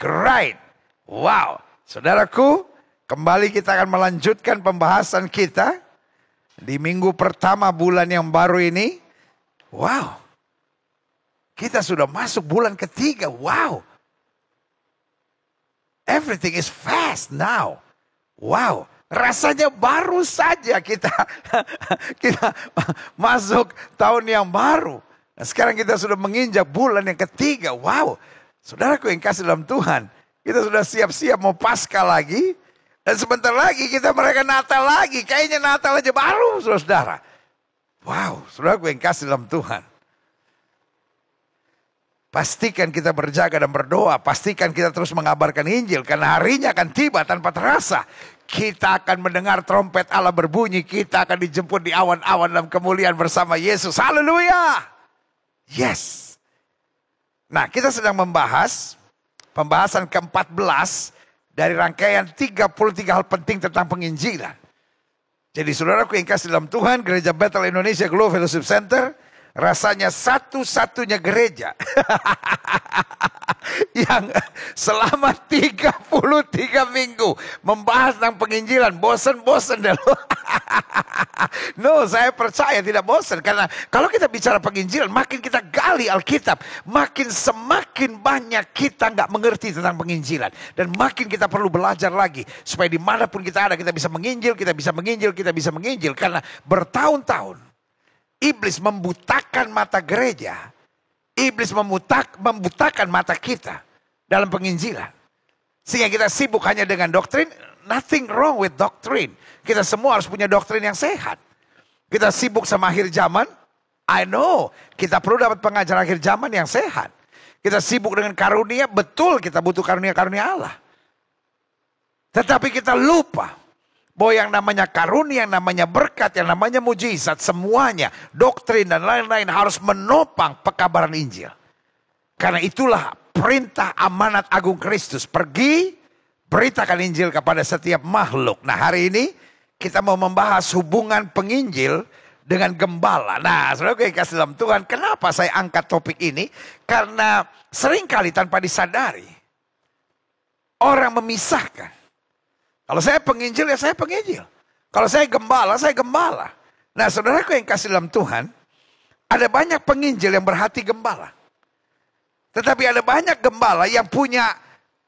Great. Wow. Saudaraku, kembali kita akan melanjutkan pembahasan kita di minggu pertama bulan yang baru ini. Wow. Kita sudah masuk bulan ketiga. Wow. Everything is fast now. Wow. Rasanya baru saja kita masuk tahun yang baru. Nah, sekarang kita sudah menginjak bulan yang ketiga. Wow. Saudaraku yang kasih dalam Tuhan. Kita sudah siap-siap mau Paskah lagi. Dan sebentar lagi kita merayakan Natal lagi. Kayaknya Natal aja baru, saudara. Wow, saudaraku yang kasih dalam Tuhan. Pastikan kita berjaga dan berdoa. Pastikan kita terus mengabarkan Injil. Karena harinya akan tiba tanpa terasa. Kita akan mendengar trompet Allah berbunyi. Kita akan dijemput di awan-awan dalam kemuliaan bersama Yesus. Haleluya. Yes. Nah, kita sedang membahas pembahasan ke-14 dari rangkaian 33 hal penting tentang penginjilan. Jadi saudaraku yang kasih dalam Tuhan, Gereja Bethel Indonesia Global Fellowship Center rasanya satu-satunya gereja yang selama 33 minggu membahas tentang penginjilan. Bosan-bosan deh lo. No, saya percaya tidak bosan. Karena kalau kita bicara penginjilan, makin kita gali Alkitab, semakin banyak kita nggak mengerti tentang penginjilan. Dan makin kita perlu belajar lagi. Supaya dimanapun kita ada, kita bisa menginjil, kita bisa menginjil. Karena bertahun-tahun iblis membutakan mata gereja. Iblis membutakan mata kita dalam penginjilan. Sehingga kita sibuk hanya dengan doktrin. Nothing wrong with doctrine. Kita semua harus punya doktrin yang sehat. Kita sibuk sama akhir zaman. I know. Kita perlu dapat pengajar akhir zaman yang sehat. Kita sibuk dengan karunia. Betul kita butuh karunia-karunia Allah. Tetapi kita lupa bahwa yang namanya karunia, yang namanya berkat, yang namanya mujizat, semuanya, doktrin dan lain-lain harus menopang pekabaran Injil. Karena itulah perintah amanat agung Kristus. Pergi, beritakan Injil kepada setiap makhluk. Nah, hari ini kita mau membahas hubungan penginjil dengan gembala. Nah, saudara yang kasih dalam Tuhan, kenapa saya angkat topik ini? Karena seringkali tanpa disadari, orang memisahkan. Kalau saya penginjil, ya saya penginjil. Kalau saya gembala, saya gembala. Nah, saudaraku yang kasih dalam Tuhan, ada banyak penginjil yang berhati gembala. Tetapi ada banyak gembala yang punya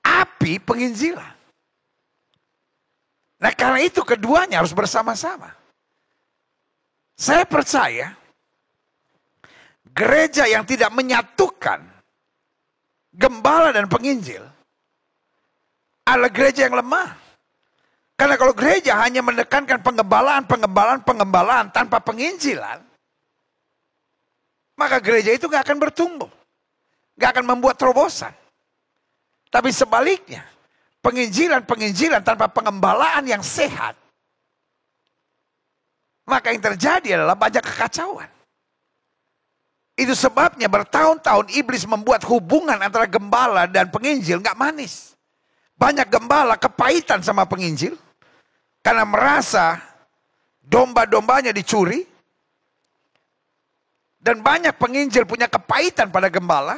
api penginjilan. Nah, karena itu keduanya harus bersama-sama. Saya percaya gereja yang tidak menyatukan gembala dan penginjil adalah gereja yang lemah. Karena kalau gereja hanya menekankan pengembalaan tanpa penginjilan, maka gereja itu gak akan bertumbuh. Gak akan membuat terobosan. Tapi sebaliknya, penginjilan tanpa pengembalaan yang sehat, maka yang terjadi adalah banyak kekacauan. Itu sebabnya bertahun-tahun iblis membuat hubungan antara gembala dan penginjil gak manis. Banyak gembala kepahitan sama penginjil. Karena merasa domba-dombanya dicuri. Dan banyak penginjil punya kepahitan pada gembala.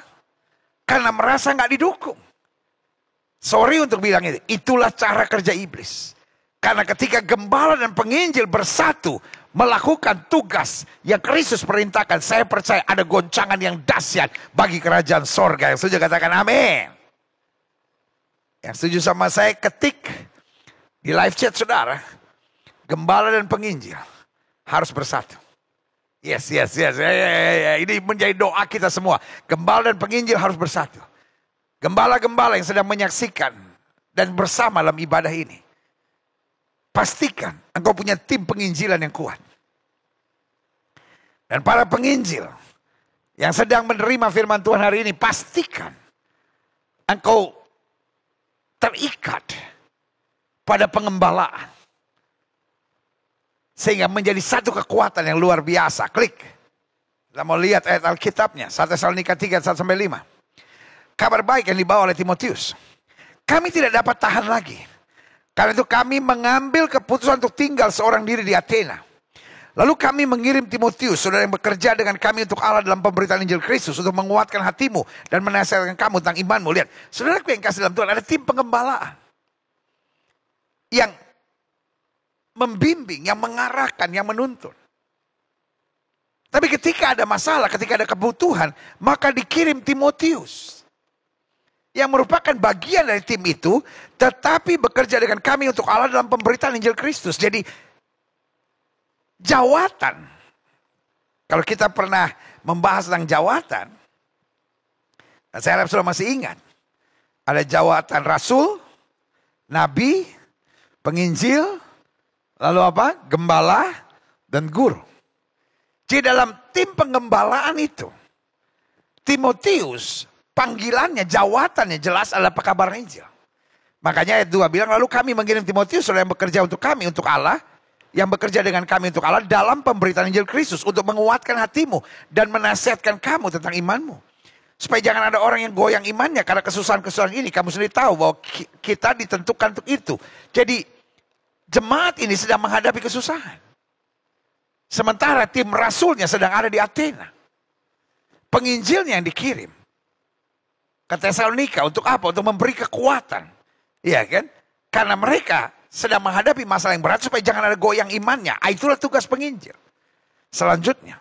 Karena merasa gak didukung. Sorry untuk bilang ini. Itulah cara kerja iblis. Karena ketika gembala dan penginjil bersatu. Melakukan tugas yang Kristus perintahkan. Saya percaya ada goncangan yang dahsyat bagi kerajaan sorga. Yang setuju katakan amin. Yang setuju sama saya ketik di live chat saudara, gembala dan penginjil harus bersatu. Yes. Ini menjadi doa kita semua. Gembala dan penginjil harus bersatu. Gembala-gembala yang sedang menyaksikan dan bersama dalam ibadah ini. Pastikan engkau punya tim penginjilan yang kuat. Dan para penginjil yang sedang menerima firman Tuhan hari ini, pastikan engkau terikat pada pengembalaan. Sehingga menjadi satu kekuatan yang luar biasa. Klik. Kita mau lihat ayat Alkitabnya. 1 Tesalonika 3, 1-5. Kabar baik yang dibawa oleh Timotius. Kami tidak dapat tahan lagi. Karena itu kami mengambil keputusan untuk tinggal seorang diri di Athena. Lalu kami mengirim Timotius, saudara yang bekerja dengan kami untuk Allah dalam pemberitaan Injil Kristus, untuk menguatkan hatimu dan menasihatkan kamu tentang imanmu. Lihat, saudaraku yang kasih dalam Tuhan, ada tim pengembalaan yang membimbing, yang mengarahkan, yang menuntun. Tapi ketika ada masalah, ketika ada kebutuhan, maka dikirim Timotius, yang merupakan bagian dari tim itu, tetapi bekerja dengan kami untuk Allah dalam pemberitaan Injil Kristus. Jadi jawatan, kalau kita pernah membahas tentang jawatan, saya harap sudah masih ingat, ada jawatan rasul, nabi, penginjil, lalu apa? Gembala dan guru. Jadi dalam tim penggembalaan itu, Timotius panggilannya, jawatannya jelas adalah pekabar Injil. Makanya ayat 2 bilang, lalu kami mengirim Timotius, saudara yang bekerja untuk kami, untuk Allah, yang bekerja dengan kami untuk Allah dalam pemberitaan Injil Kristus, untuk menguatkan hatimu dan menasihatkan kamu tentang imanmu. Supaya jangan ada orang yang goyang imannya karena kesusahan-kesusahan ini. Kamu sendiri tahu bahwa kita ditentukan untuk itu. Jadi jemaat ini sedang menghadapi kesusahan. Sementara tim rasulnya sedang ada di Athena. Penginjilnya yang dikirim ke Tesalonika untuk apa? Untuk memberi kekuatan. Iya kan? Karena mereka sedang menghadapi masalah yang berat supaya jangan ada goyang imannya. Itulah tugas penginjil. Selanjutnya.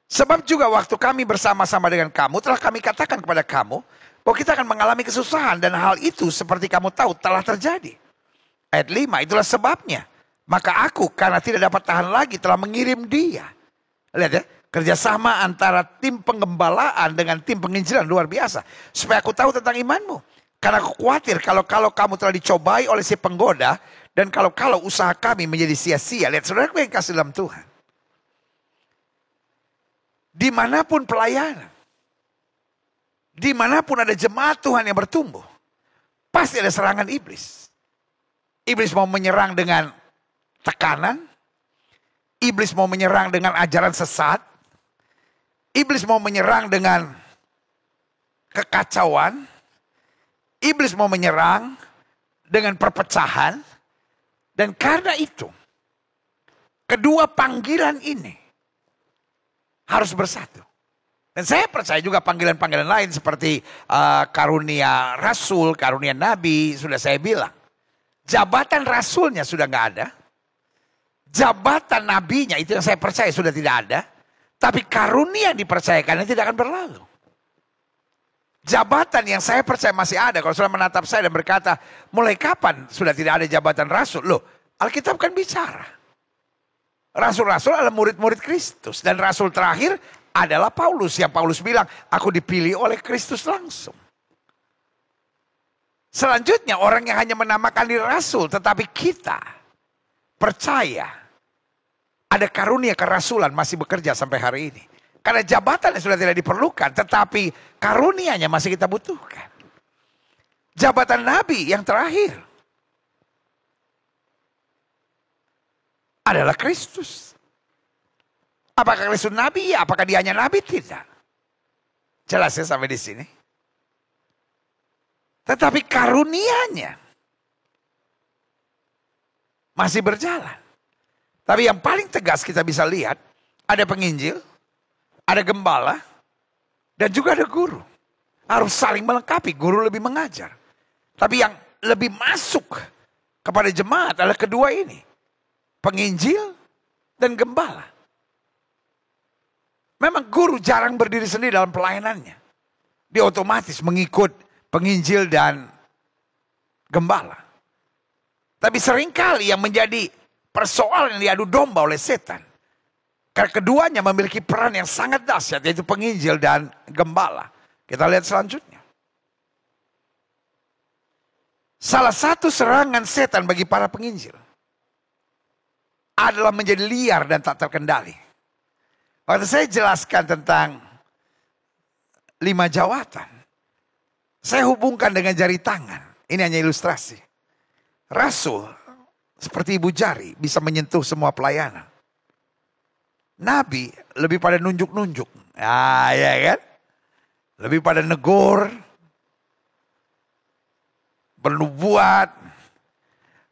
Sebab juga waktu kami bersama-sama dengan kamu, telah kami katakan kepada kamu bahwa kita akan mengalami kesusahan. Dan hal itu seperti kamu tahu telah terjadi. Ayat 5, itulah sebabnya. Maka aku karena tidak dapat tahan lagi telah mengirim dia. Lihat ya, kerjasama antara tim penggembalaan dengan tim penginjilan luar biasa. Supaya aku tahu tentang imanmu. Karena aku khawatir kalau kamu telah dicobai oleh si penggoda. Dan kalau usaha kami menjadi sia-sia. Lihat saudaraku yang kasih dalam Tuhan. Dimanapun pelayanan. Dimanapun ada jemaat Tuhan yang bertumbuh. Pasti ada serangan iblis. Iblis mau menyerang dengan tekanan. Iblis mau menyerang dengan ajaran sesat. Iblis mau menyerang dengan kekacauan. Iblis mau menyerang dengan perpecahan. Dan karena itu, kedua panggilan ini harus bersatu. Dan saya percaya juga panggilan-panggilan lain seperti karunia rasul, karunia nabi, sudah saya bilang. Jabatan rasulnya sudah nggak ada. Jabatan nabinya itu yang saya percaya sudah tidak ada. Tapi karunia yang dipercayakannya tidak akan berlalu. Jabatan yang saya percaya masih ada. Kalau sudah menatap saya dan berkata, mulai kapan sudah tidak ada jabatan rasul? Loh, Alkitab kan bicara. Rasul-rasul adalah murid-murid Kristus. Dan rasul terakhir adalah Paulus. Yang Paulus bilang, aku dipilih oleh Kristus langsung. Selanjutnya orang yang hanya menamakan diri rasul. Tetapi kita percaya ada karunia kerasulan masih bekerja sampai hari ini. Karena jabatannya sudah tidak diperlukan. Tetapi karunianya masih kita butuhkan. Jabatan nabi yang terakhir adalah Kristus. Apakah Kristus nabi? Ya. Apakah dia hanya nabi? Tidak. Jelas ya sampai di sini. Tetapi karunianya masih berjalan. Tapi yang paling tegas kita bisa lihat, ada penginjil, ada gembala, dan juga ada guru. Harus saling melengkapi, guru lebih mengajar. Tapi yang lebih masuk kepada jemaat adalah kedua ini. Penginjil dan gembala. Memang guru jarang berdiri sendiri dalam pelayanannya. Dia otomatis mengikut penginjil dan gembala. Tapi seringkali yang menjadi persoalan yang diadu domba oleh setan. Karena keduanya memiliki peran yang sangat dahsyat, yaitu penginjil dan gembala. Kita lihat selanjutnya. Salah satu serangan setan bagi para penginjil adalah menjadi liar dan tak terkendali. Waktu saya jelaskan tentang 5 jawatan, saya hubungkan dengan jari tangan. Ini hanya ilustrasi. Rasul seperti ibu jari bisa menyentuh semua pelayanan. Nabi lebih pada nunjuk-nunjuk. Ah, ya kan? Lebih pada negur, bernubuat.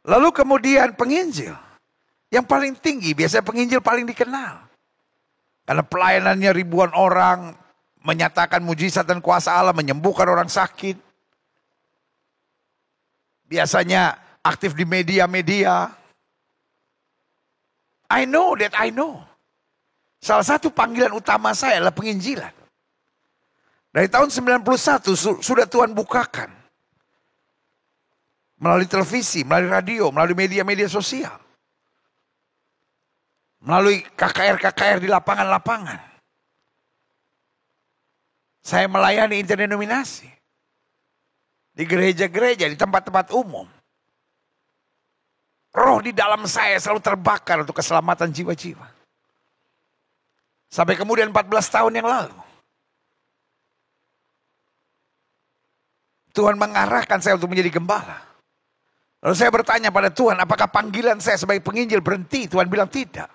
Lalu kemudian penginjil Yang paling tinggi, biasanya penginjil paling dikenal. Karena pelayanannya ribuan orang, menyatakan mujizat dan kuasa Allah, menyembuhkan orang sakit. Biasanya aktif di media-media. I know that I know. Salah satu panggilan utama saya adalah penginjilan. Dari tahun 91 sudah Tuhan bukakan. Melalui televisi, melalui radio, melalui media-media sosial. Melalui KKR-KKR di lapangan-lapangan. Saya melayani interdenominasi. Di gereja-gereja, di tempat-tempat umum. Roh di dalam saya selalu terbakar untuk keselamatan jiwa-jiwa. Sampai kemudian 14 tahun yang lalu. Tuhan mengarahkan saya untuk menjadi gembala. Lalu saya bertanya pada Tuhan, apakah panggilan saya sebagai penginjil berhenti? Tuhan bilang tidak.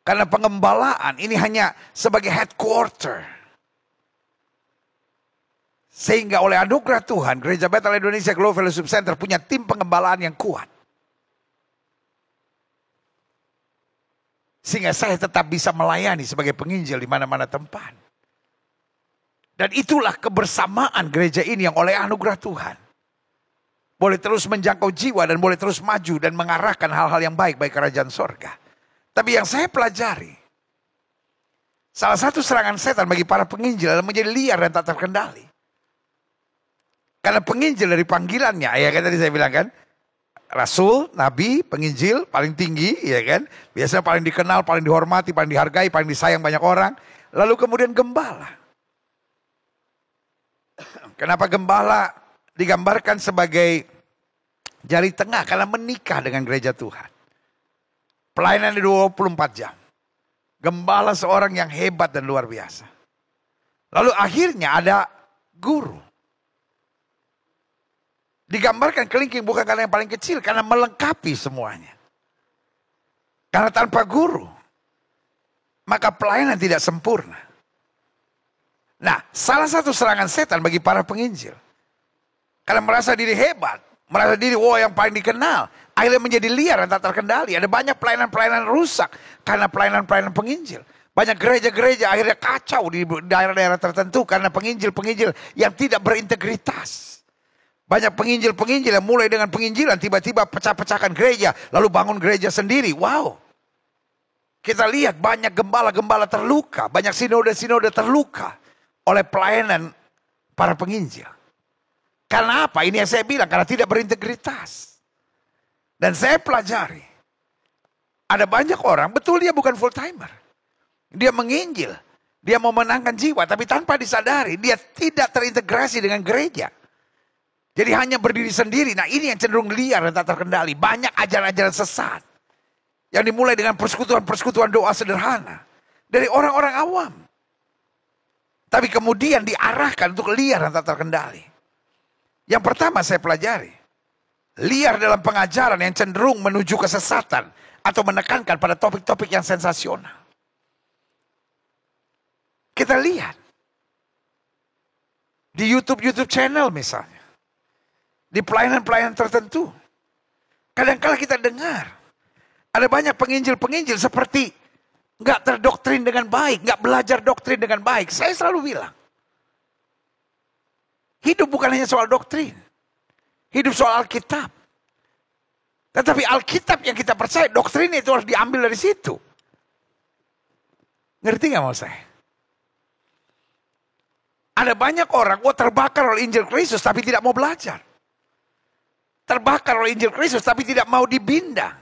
Karena pengembalaan ini hanya sebagai headquarter. Sehingga oleh anugerah Tuhan, Gereja Bethel Indonesia Global Fellowship Center punya tim pengembalaan yang kuat. Sehingga saya tetap bisa melayani sebagai penginjil di mana-mana tempat. Dan itulah kebersamaan gereja ini yang oleh anugerah Tuhan boleh terus menjangkau jiwa dan boleh terus maju dan mengarahkan hal-hal yang baik bagi kerajaan sorga. Tapi yang saya pelajari, salah satu serangan setan bagi para penginjil adalah menjadi liar dan tak terkendali. Karena penginjil dari panggilannya, ya kan tadi saya bilang kan, rasul, nabi, penginjil paling tinggi, ya kan, biasanya paling dikenal, paling dihormati, paling dihargai, paling disayang banyak orang. Lalu kemudian gembala. Kenapa gembala digambarkan sebagai jari tengah? Karena menikah dengan gereja Tuhan. Pelayanan di 24 jam. Gembala seorang yang hebat dan luar biasa. Lalu akhirnya ada guru. Digambarkan kelingking bukan karena yang paling kecil, karena melengkapi semuanya. Karena tanpa guru, maka pelayanan tidak sempurna. Nah, salah satu serangan setan bagi para penginjil. Karena merasa diri hebat, merasa diri yang paling dikenal. Akhirnya menjadi liar dan tak terkendali. Ada banyak pelayanan-pelayanan rusak karena pelayanan-pelayanan penginjil. Banyak gereja-gereja akhirnya kacau di daerah-daerah tertentu karena penginjil-penginjil yang tidak berintegritas. Banyak penginjil-penginjil yang mulai dengan penginjilan tiba-tiba pecah-pecahkan gereja. Lalu bangun gereja sendiri. Wow. Kita lihat banyak gembala-gembala terluka. Banyak sinode-sinode terluka oleh pelayanan para penginjil. Karena apa? Ini yang saya bilang, karena tidak berintegritas. Dan saya pelajari, ada banyak orang, betul dia bukan full timer. Dia menginjil, dia mau menangkan jiwa, tapi tanpa disadari dia tidak terintegrasi dengan gereja. Jadi hanya berdiri sendiri. Nah, ini yang cenderung liar dan tak terkendali. Banyak ajaran-ajaran sesat yang dimulai dengan persekutuan-persekutuan doa sederhana dari orang-orang awam. Tapi kemudian diarahkan untuk liar dan tak terkendali. Yang pertama saya pelajari, liar dalam pengajaran yang cenderung menuju kesesatan atau menekankan pada topik-topik yang sensasional. Kita lihat di YouTube channel misalnya, di pelayanan-pelayanan tertentu, kadang-kala kita dengar ada banyak penginjil-penginjil seperti nggak terdoktrin dengan baik, nggak belajar doktrin dengan baik. Saya selalu bilang, hidup bukan hanya soal doktrin. Hidup soal Alkitab. Tetapi Alkitab yang kita percaya, doktrin itu harus diambil dari situ. Ngerti gak mau saya? Ada banyak orang, terbakar oleh Injil Kristus tapi tidak mau belajar. Terbakar oleh Injil Kristus tapi tidak mau dibina.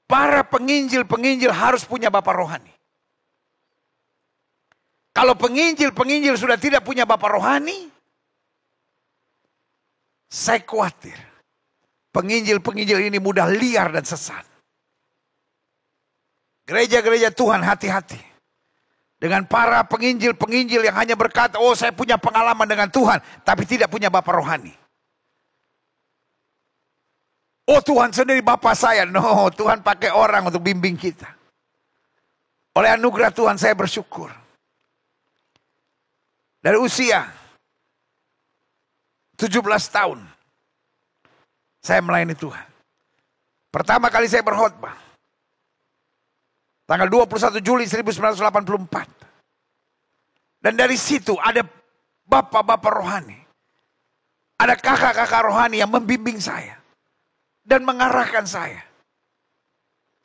Para penginjil harus punya bapak rohani. Kalau penginjil sudah tidak punya bapak rohani, saya khawatir penginjil ini mudah liar dan sesat. Gereja-gereja Tuhan hati-hati dengan para penginjil yang hanya berkata, saya punya pengalaman dengan Tuhan, tapi tidak punya bapak rohani. Tuhan sendiri bapak saya. No, Tuhan pakai orang untuk bimbing kita. Oleh anugerah Tuhan saya bersyukur. Dari usia 17 tahun saya melayani Tuhan. Pertama kali saya berkhotbah. Tanggal 21 Juli 1984. Dan dari situ ada bapak-bapak rohani. Ada kakak-kakak rohani yang membimbing saya. Dan mengarahkan saya.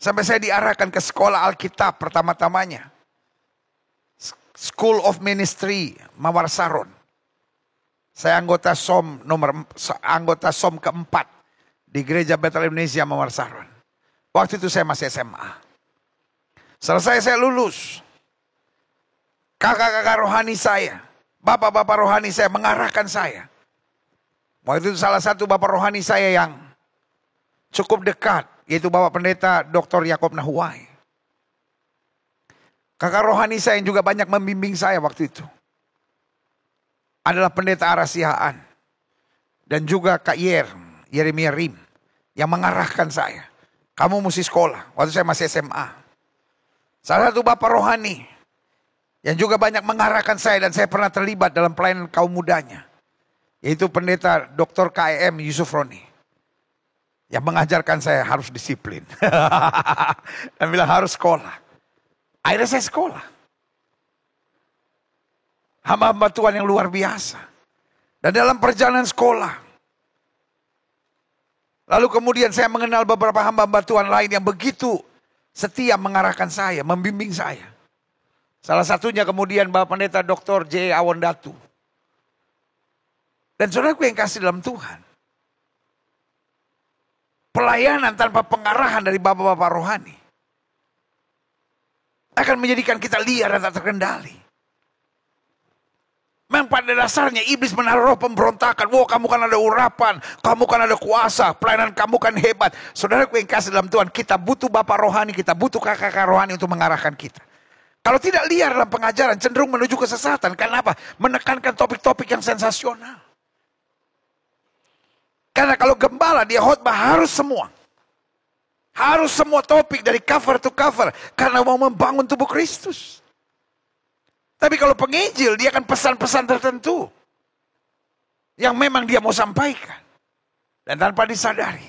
Sampai saya diarahkan ke sekolah Alkitab pertama-tamanya. School of Ministry, Mawar Saron. Saya anggota SOM keempat di Gereja Bethel Indonesia Mawar Saron. Waktu itu saya masih SMA. Selesai saya lulus. Kakak-kakak rohani saya, bapak-bapak rohani saya mengarahkan saya. Waktu itu salah satu bapak rohani saya yang cukup dekat, yaitu Bapak Pendeta Dr. Yakob Nahuai. Kakak rohani saya yang juga banyak membimbing saya waktu itu adalah Pendeta Arasihaan dan juga Kak Yeremia Rim yang mengarahkan saya. Kamu mesti sekolah. Waktu saya masih SMA. Salah satu bapak rohani yang juga banyak mengarahkan saya dan saya pernah terlibat dalam pelayanan kaum mudanya, yaitu Pendeta Dr. KM Yusuf Roni yang mengajarkan saya harus disiplin dan bilang harus sekolah. Akhirnya saya sekolah. Hamba-hamba Tuhan yang luar biasa. Dan dalam perjalanan sekolah, lalu kemudian saya mengenal beberapa hamba-hamba Tuhan lain yang begitu setia mengarahkan saya, membimbing saya. Salah satunya kemudian Bapak Pendeta Dr. J. Awondatu. Dan saudaraku yang kasih dalam Tuhan, pelayanan tanpa pengarahan dari bapak-bapak rohani akan menjadikan kita liar dan tak terkendali. Memang pada dasarnya iblis menaruh roh pemberontakan. Wah, kamu kan ada urapan, kamu kan ada kuasa, pelayanan kamu kan hebat. Saudaraku yang kasih dalam Tuhan, kita butuh bapak rohani, kita butuh kakak-kakak rohani untuk mengarahkan kita. Kalau tidak liar dalam pengajaran, cenderung menuju kesesatan. Karena apa? Menekankan topik-topik yang sensasional. Karena kalau gembala dia khotbah harus semua. Harus semua topik dari cover to cover. Karena mau membangun tubuh Kristus. Tapi kalau penginjil dia akan pesan-pesan tertentu. Yang memang dia mau sampaikan. Dan tanpa disadari.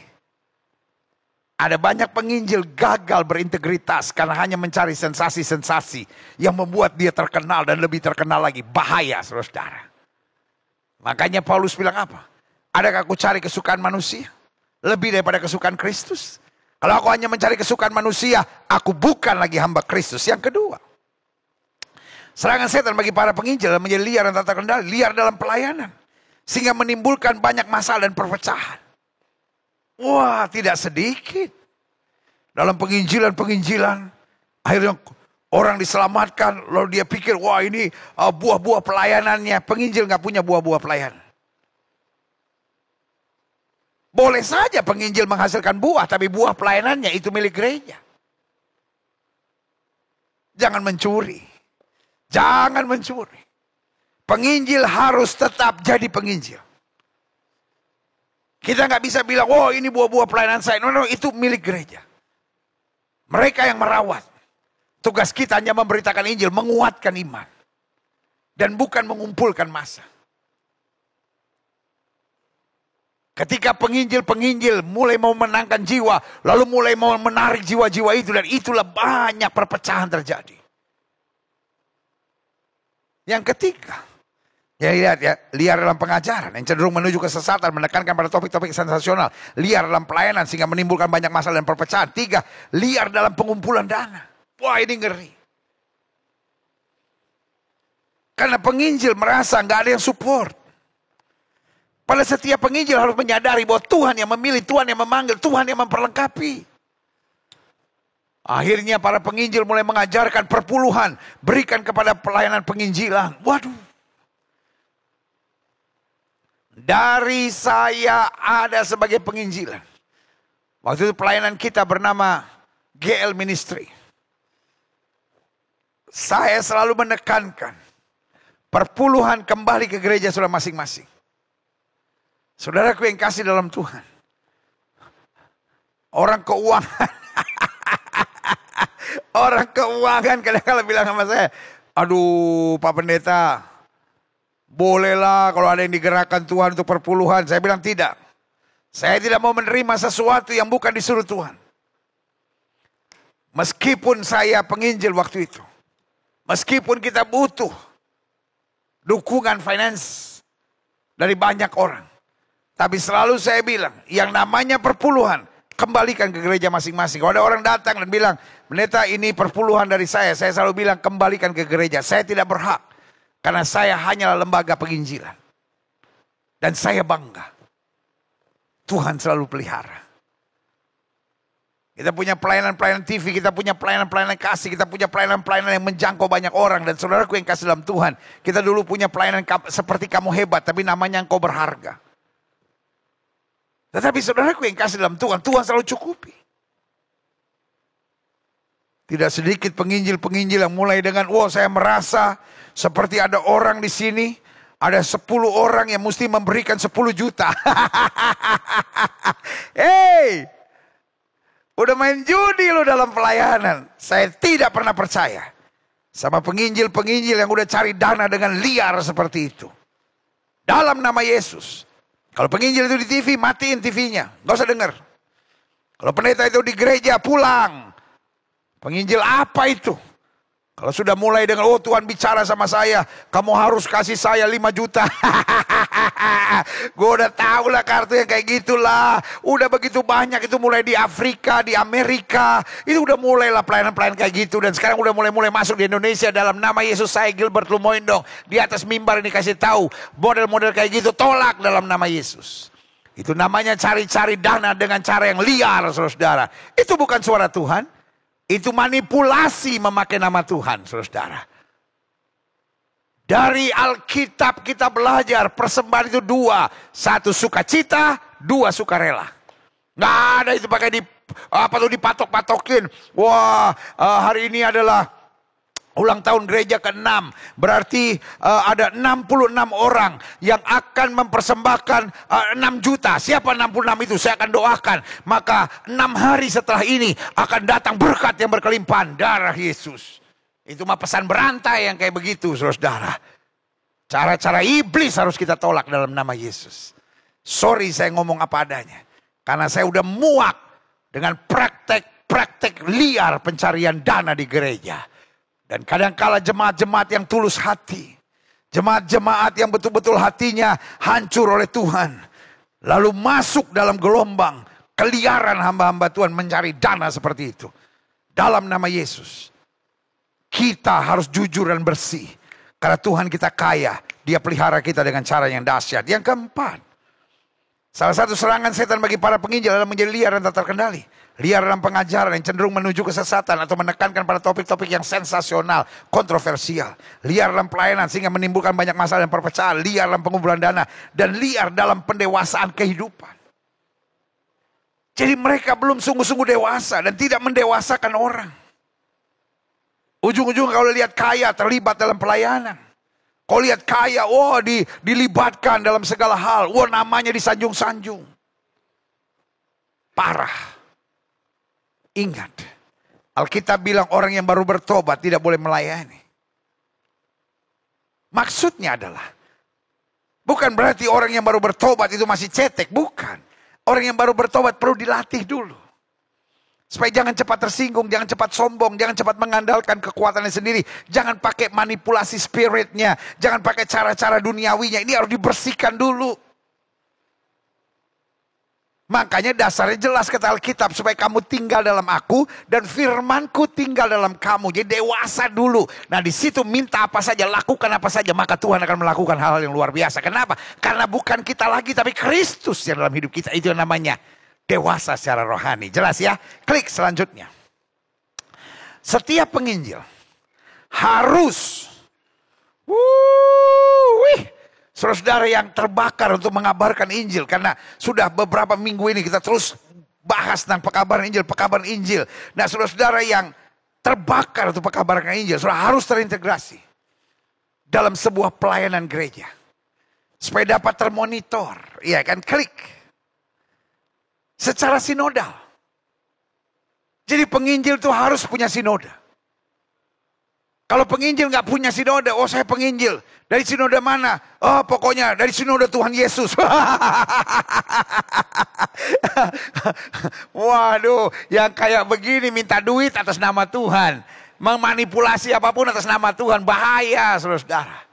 Ada banyak penginjil gagal berintegritas. Karena hanya mencari sensasi-sensasi. Yang membuat dia terkenal dan lebih terkenal lagi. Bahaya saudara. Makanya Paulus bilang apa? Adakah aku cari kesukaan manusia? Lebih daripada kesukaan Kristus? Kalau aku hanya mencari kesukaan manusia, aku bukan lagi hamba Kristus. Yang kedua, serangan setan bagi para penginjil menjadi liar dan tak terkendali. Liar dalam pelayanan. Sehingga menimbulkan banyak masalah dan perpecahan. Wah, tidak sedikit. Dalam penginjilan, akhirnya orang diselamatkan. Lalu dia pikir, wah ini buah-buah pelayanannya. Penginjil gak punya buah-buah pelayanan. Boleh saja penginjil menghasilkan buah, tapi buah pelayanannya itu milik gereja. Jangan mencuri. Jangan mencuri. Penginjil harus tetap jadi penginjil. Kita nggak bisa bilang, oh ini buah-buah pelayanan saya. No, itu milik gereja. Mereka yang merawat. Tugas kita hanya memberitakan Injil, menguatkan iman. Dan bukan mengumpulkan massa. Ketika penginjil mulai mau menangkan jiwa, lalu mulai mau menarik jiwa-jiwa itu, dan itulah banyak perpecahan terjadi. Yang ketiga, ya lihat ya, liar dalam pengajaran yang cenderung menuju kesesatan, menekankan pada topik-topik sensasional, liar dalam pelayanan sehingga menimbulkan banyak masalah dan perpecahan. Tiga, liar dalam pengumpulan dana. Wah, ini ngeri. Karena penginjil merasa nggak ada yang support. Pada setiap penginjil harus menyadari bahwa Tuhan yang memilih, Tuhan yang memanggil, Tuhan yang memperlengkapi. Akhirnya para penginjil mulai mengajarkan perpuluhan, berikan kepada pelayanan penginjilan. Waduh. Dari saya ada sebagai penginjilan. Waktu itu pelayanan kita bernama GL Ministry. Saya selalu menekankan perpuluhan kembali ke gereja saudara masing-masing. Saudaraku yang kasih dalam Tuhan. Orang keuangan. Orang keuangan kadang-kadang bilang sama saya, aduh Pak Pendeta, bolehlah kalau ada yang digerakkan Tuhan untuk perpuluhan. Saya bilang tidak. Saya tidak mau menerima sesuatu yang bukan disuruh Tuhan. Meskipun saya penginjil waktu itu. Meskipun kita butuh dukungan finance dari banyak orang. Tapi selalu saya bilang, yang namanya perpuluhan, kembalikan ke gereja masing-masing. Kalau ada orang datang dan bilang, pendeta ini perpuluhan dari saya selalu bilang kembalikan ke gereja. Saya tidak berhak, karena saya hanyalah lembaga penginjilan. Dan saya bangga. Tuhan selalu pelihara. Kita punya pelayanan-pelayanan TV, kita punya pelayanan-pelayanan kasih, kita punya pelayanan-pelayanan yang menjangkau banyak orang. Dan saudaraku yang kasih dalam Tuhan, kita dulu punya pelayanan seperti kamu hebat, tapi namanya engkau berharga. Tetapi saudaraku yang kasih dalam Tuhan, Tuhan selalu cukupi. Tidak sedikit penginjil-penginjil yang mulai dengan, saya merasa seperti ada orang di sini. Ada 10 orang yang mesti memberikan 10 juta. Hey, udah main judi lo dalam pelayanan. Saya tidak pernah percaya sama penginjil-penginjil yang udah cari dana dengan liar seperti itu. Dalam nama Yesus. Kalau penginjil itu di TV, matiin TV-nya. Gak usah dengar. Kalau pendeta itu di gereja, pulang. Penginjil apa itu? Kalau sudah mulai dengan, Tuhan bicara sama saya, kamu harus kasih saya 5 juta. Gue udah tahu lah kartu yang kayak gitulah. Udah begitu banyak, itu mulai di Afrika, di Amerika. Itu udah mulai lah pelayanan-pelayanan kayak gitu. Dan sekarang udah mulai masuk di Indonesia. Dalam nama Yesus saya Gilbert Lumoindong. Di atas mimbar ini kasih tahu, model-model kayak gitu tolak dalam nama Yesus. Itu namanya cari-cari dana dengan cara yang liar, saudara-saudara. Itu bukan suara Tuhan. Itu manipulasi memakai nama Tuhan, saudara. Dari Alkitab kita belajar persembahan itu 2. 1 sukacita, 2 sukarela. Nggak ada itu pakai dipatok-patokin. Hari ini adalah ulang tahun gereja ke-6. Berarti ada 66 orang yang akan mempersembahkan 6 juta. Siapa 66 itu? Saya akan doakan. Maka 6 hari setelah ini akan datang berkat yang berkelimpahan. Darah Yesus. Itu mah pesan berantai yang kayak begitu, saudara. Cara-cara iblis harus kita tolak dalam nama Yesus. Sorry saya ngomong apa adanya. Karena saya udah muak dengan praktek liar pencarian dana di gereja. Dan kadangkala jemaat-jemaat yang tulus hati. Jemaat-jemaat yang betul-betul hatinya hancur oleh Tuhan. Lalu masuk dalam gelombang keliaran hamba-hamba Tuhan mencari dana seperti itu. Dalam nama Yesus. Kita harus jujur dan bersih. Karena Tuhan kita kaya. Dia pelihara kita dengan cara yang dahsyat. Yang keempat. Salah satu serangan setan bagi para penginjil adalah menjadi liar dan tak terkendali. Liar dalam pengajaran yang cenderung menuju kesesatan atau menekankan pada topik-topik yang sensasional, kontroversial. Liar dalam pelayanan sehingga menimbulkan banyak masalah dan perpecahan. Liar dalam pengumpulan dana. Dan liar dalam pendewasaan kehidupan. Jadi mereka belum sungguh-sungguh dewasa dan tidak mendewasakan orang. Ujung-ujung kalau lihat kaya terlibat dalam pelayanan. Kalau lihat kaya, dilibatkan dalam segala hal. Namanya disanjung-sanjung. Parah. Ingat, Alkitab bilang orang yang baru bertobat tidak boleh melayani. Maksudnya adalah, bukan berarti orang yang baru bertobat itu masih cetek, bukan. Orang yang baru bertobat perlu dilatih dulu. Supaya jangan cepat tersinggung, jangan cepat sombong, jangan cepat mengandalkan kekuatannya sendiri. Jangan pakai manipulasi spiritnya, jangan pakai cara-cara duniawinya. Ini harus dibersihkan dulu. Makanya dasarnya jelas kata Alkitab, supaya kamu tinggal dalam aku dan firmanku tinggal dalam kamu. Jadi dewasa dulu. Nah di situ minta apa saja, lakukan apa saja, maka Tuhan akan melakukan hal-hal yang luar biasa. Kenapa? Karena bukan kita lagi, tapi Kristus yang dalam hidup kita. Itu yang namanya dewasa secara rohani. Jelas ya? Klik selanjutnya. Setiap penginjil harus saudara-saudara yang terbakar untuk mengabarkan Injil. Karena sudah beberapa minggu ini kita terus bahas tentang pekabaran Injil. Nah saudara-saudara yang terbakar untuk pekabaran Injil, saudara harus terintegrasi dalam sebuah pelayanan gereja. Supaya dapat termonitor. Iya kan, klik. Secara sinodal. Jadi penginjil itu harus punya sinoda. Kalau penginjil nggak punya sinoda, saya penginjil. Dari sinode mana? Oh pokoknya dari sinode Tuhan Yesus. Waduh, yang kayak begini minta duit atas nama Tuhan. Memanipulasi apapun atas nama Tuhan. Bahaya saudara-saudara.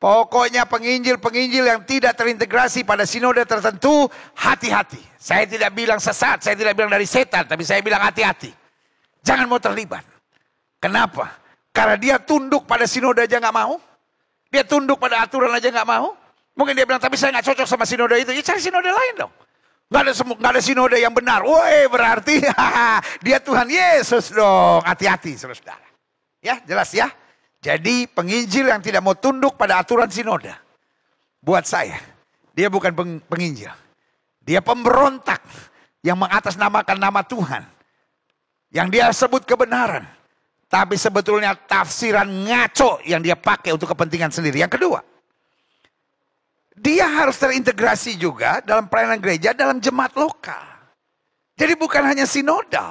Pokoknya penginjil-penginjil yang tidak terintegrasi pada sinode tertentu, hati-hati. Saya tidak bilang sesat, saya tidak bilang dari setan, tapi saya bilang hati-hati. Jangan mau terlibat. Kenapa? Karena dia tunduk pada sinode aja gak mau. Dia tunduk pada aturan aja gak mau. Mungkin dia bilang, tapi saya gak cocok sama sinode itu. Ya cari sinode lain dong. Gak ada sinode yang benar. Woi berarti dia Tuhan Yesus dong. Hati-hati saudara. Ya jelas ya. Jadi penginjil yang tidak mau tunduk pada aturan sinode. Buat saya, dia bukan penginjil. Dia pemberontak yang mengatasnamakan nama Tuhan. Yang dia sebut kebenaran. Tapi sebetulnya tafsiran ngaco yang dia pakai untuk kepentingan sendiri. Yang kedua, dia harus terintegrasi juga dalam pelayanan gereja, dalam jemaat lokal. Jadi bukan hanya sinodal.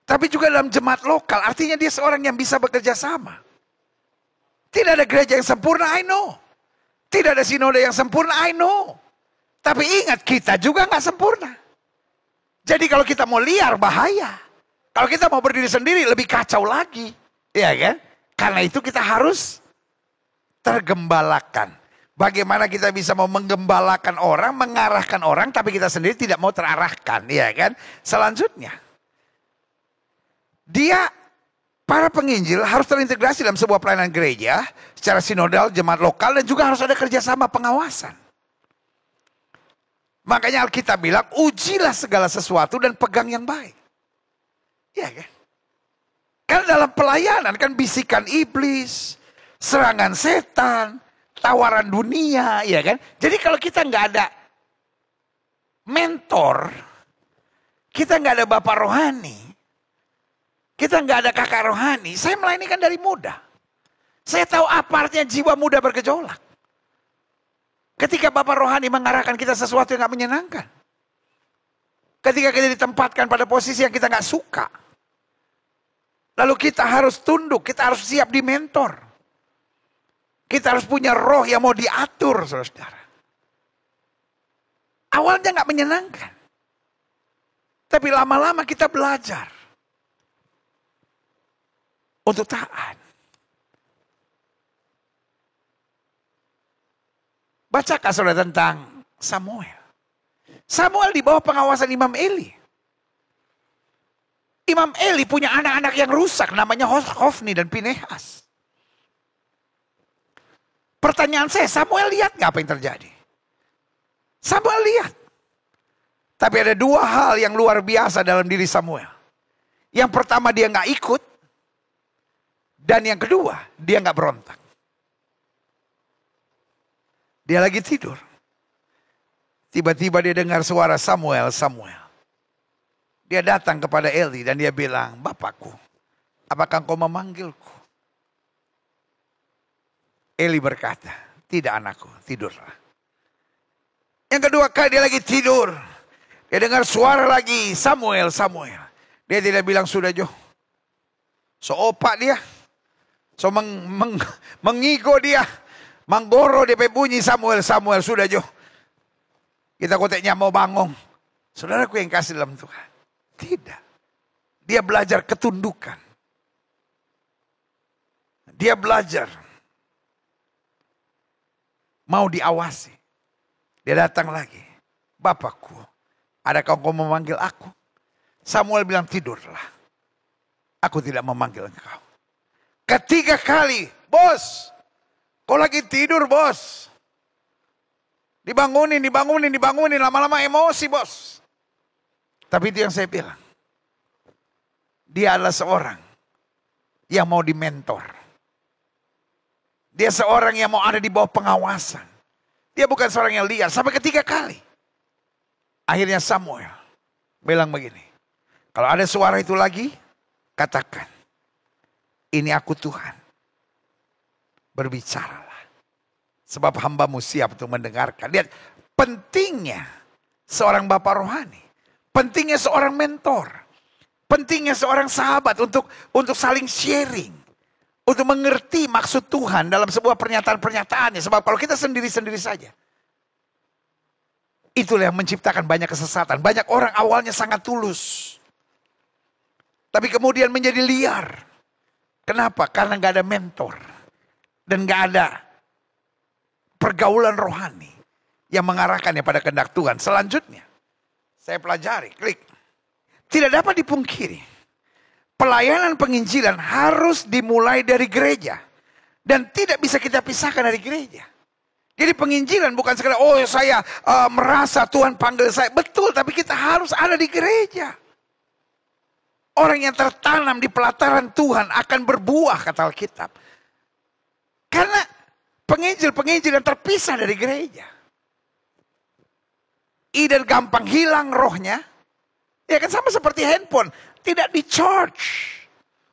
Tapi juga dalam jemaat lokal. Artinya dia seorang yang bisa bekerja sama. Tidak ada gereja yang sempurna, I know. Tidak ada sinode yang sempurna, I know. Tapi ingat, kita juga gak sempurna. Jadi kalau kita mau liar, bahaya. Kalau kita mau berdiri sendiri, lebih kacau lagi. Iya kan? Karena itu kita harus tergembalakan. Bagaimana kita bisa mau menggembalakan orang, mengarahkan orang, tapi kita sendiri tidak mau terarahkan. Iya kan? Selanjutnya, para penginjil harus terintegrasi dalam sebuah pelayanan gereja secara sinodal, jemaat lokal, dan juga harus ada kerjasama pengawasan. Makanya Alkitab bilang, ujilah segala sesuatu dan pegang yang baik. Ya kan? Karena dalam pelayanan kan bisikan iblis, serangan setan, tawaran dunia, ya kan? Jadi kalau kita nggak ada mentor, kita nggak ada bapak rohani, kita nggak ada kakak rohani. Saya melayani kan dari muda. Saya tahu apa artinya jiwa muda bergejolak. Ketika bapak rohani mengarahkan kita sesuatu yang nggak menyenangkan. Ketika kita ditempatkan pada posisi yang kita nggak suka. Lalu kita harus tunduk, kita harus siap di mentor. Kita harus punya roh yang mau diatur, saudara-saudara. Awalnya nggak menyenangkan. Tapi lama-lama kita belajar. Untuk taat. Bacakah saudara tentang Samuel? Samuel di bawah pengawasan Imam Eli. Imam Eli punya anak-anak yang rusak, namanya Hofni dan Pinehas. Pertanyaan saya, Samuel lihat gak apa yang terjadi? Samuel lihat. Tapi ada dua hal yang luar biasa dalam diri Samuel. Yang pertama, dia gak ikut. Dan yang kedua, dia gak berontak. Dia lagi tidur. Tiba-tiba dia dengar suara Samuel, Samuel. Dia datang kepada Eli dan dia bilang, Bapakku, apakah engkau memanggilku? Eli berkata, tidak anakku, tidurlah. Yang kedua kali dia lagi tidur. Dia dengar suara lagi, Samuel, Samuel. Dia tidak bilang, sudah Jo. So opak dia. So mengigo dia. Manggoro dia bunyi, Samuel, Samuel, sudah Jo. Kita koteknya mau bangun. Saudaraku yang kasih dalam Tuhan. Tidak. Dia belajar ketundukan. Dia belajar mau diawasi. Dia datang lagi. Bapakku, adakah engkau memanggil aku? Samuel bilang, tidurlah. Aku tidak memanggil engkau. Ketiga kali, bos. Kau lagi tidur, bos. Dibangunin. Lama-lama emosi, bos. Tapi itu yang saya bilang. Dia adalah seorang yang mau dimentor. Dia seorang yang mau ada di bawah pengawasan. Dia bukan seorang yang liar. Sampai ketiga kali. Akhirnya Samuel bilang begini. Kalau ada suara itu lagi, katakan. Ini aku Tuhan. Berbicaralah. Sebab hambamu siap untuk mendengarkan. Lihat, pentingnya seorang bapak rohani. Pentingnya seorang mentor. Pentingnya seorang sahabat untuk saling sharing. Untuk mengerti maksud Tuhan dalam sebuah pernyataan-pernyataannya. Sebab kalau kita sendiri-sendiri saja. Itulah yang menciptakan banyak kesesatan. Banyak orang awalnya sangat tulus. Tapi kemudian menjadi liar. Kenapa? Karena gak ada mentor. Dan gak ada pergaulan rohani yang mengarahkannya pada kehendak Tuhan. Selanjutnya, saya pelajari, klik. Tidak dapat dipungkiri, pelayanan penginjilan harus dimulai dari gereja. Dan tidak bisa kita pisahkan dari gereja. Jadi penginjilan bukan sekadar, oh saya merasa Tuhan panggil saya. Betul, tapi kita harus ada di gereja. Orang yang tertanam di pelataran Tuhan akan berbuah, kata Alkitab. Karena penginjil-penginjil yang terpisah dari gereja. Either gampang hilang rohnya. Ya kan sama seperti handphone. Tidak di-charge.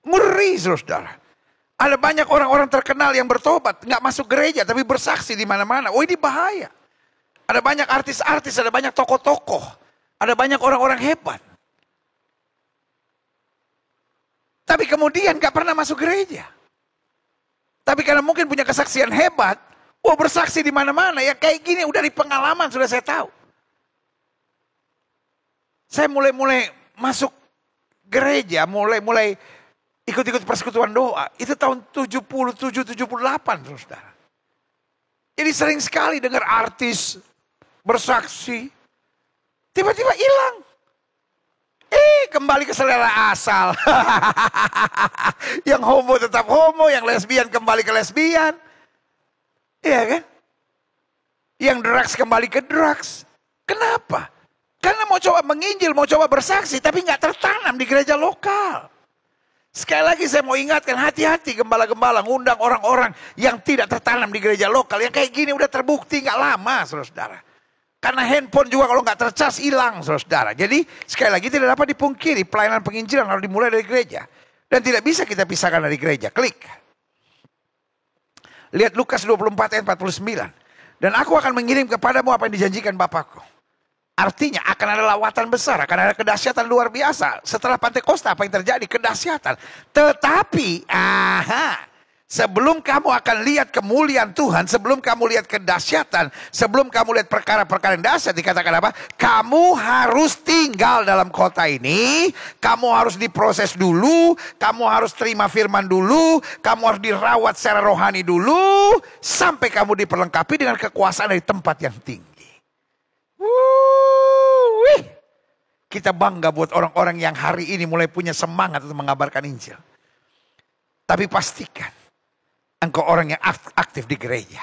Ngeri, saudara. Ada banyak orang-orang terkenal yang bertobat. Nggak masuk gereja tapi bersaksi di mana-mana. Oh ini bahaya. Ada banyak artis-artis, ada banyak tokoh-tokoh. Ada banyak orang-orang hebat. Tapi kemudian gak pernah masuk gereja. Tapi karena mungkin punya kesaksian hebat, bersaksi di mana-mana. Ya kayak gini udah di pengalaman sudah saya tahu. Saya mulai masuk gereja, mulai ikut-ikut persekutuan doa. Itu tahun 77, 78, saudara. Jadi sering sekali dengar artis bersaksi, tiba-tiba hilang. Kembali ke selera asal. Yang homo tetap homo, yang lesbian kembali ke lesbian. Iya kan? Yang drugs kembali ke drugs. Kenapa? Karena mau coba menginjil, mau coba bersaksi, tapi nggak tertanam di gereja lokal. Sekali lagi saya mau ingatkan, hati-hati gembala-gembala ngundang orang-orang yang tidak tertanam di gereja lokal. Yang kayak gini udah terbukti nggak lama, saudara. Karena handphone juga kalau nggak tercas hilang, saudara. Jadi sekali lagi tidak dapat dipungkiri pelayanan penginjilan harus dimulai dari gereja. Dan tidak bisa kita pisahkan dari gereja. Klik. Lihat Lukas 24 ayat 49. Dan aku akan mengirim kepadamu apa yang dijanjikan Bapakku. Artinya akan ada lawatan besar, akan ada kedahsyatan luar biasa. Setelah Pantekosta apa yang terjadi? Kedahsyatan. Tetapi, sebelum kamu akan lihat kemuliaan Tuhan, sebelum kamu lihat kedahsyatan, sebelum kamu lihat perkara-perkara yang dahsyat, dikatakan apa? Kamu harus tinggal dalam kota ini, kamu harus diproses dulu, kamu harus terima firman dulu, kamu harus dirawat secara rohani dulu, sampai kamu diperlengkapi dengan kekuasaan dari tempat yang tinggi. Kita bangga buat orang-orang yang hari ini mulai punya semangat untuk mengabarkan Injil. Tapi pastikan engkau orang yang aktif di gereja.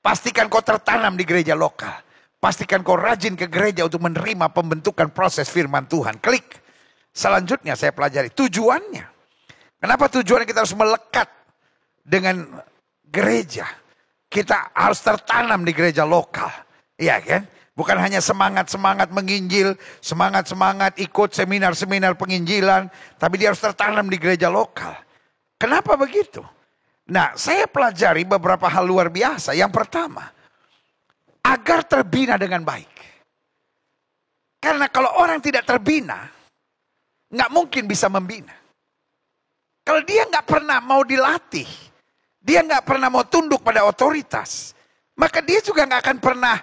Pastikan kau tertanam di gereja lokal. Pastikan kau rajin ke gereja untuk menerima pembentukan proses firman Tuhan. Klik. Selanjutnya saya pelajari tujuannya. Kenapa tujuannya kita harus melekat dengan gereja? Kita harus tertanam di gereja lokal. Iya kan? Bukan hanya semangat-semangat menginjil, semangat-semangat ikut seminar-seminar penginjilan. Tapi dia harus tertanam di gereja lokal. Kenapa begitu? Nah, saya pelajari beberapa hal luar biasa. Yang pertama, agar terbina dengan baik. Karena kalau orang tidak terbina, nggak mungkin bisa membina. Kalau dia nggak pernah mau dilatih, dia nggak pernah mau tunduk pada otoritas, maka dia juga nggak akan pernah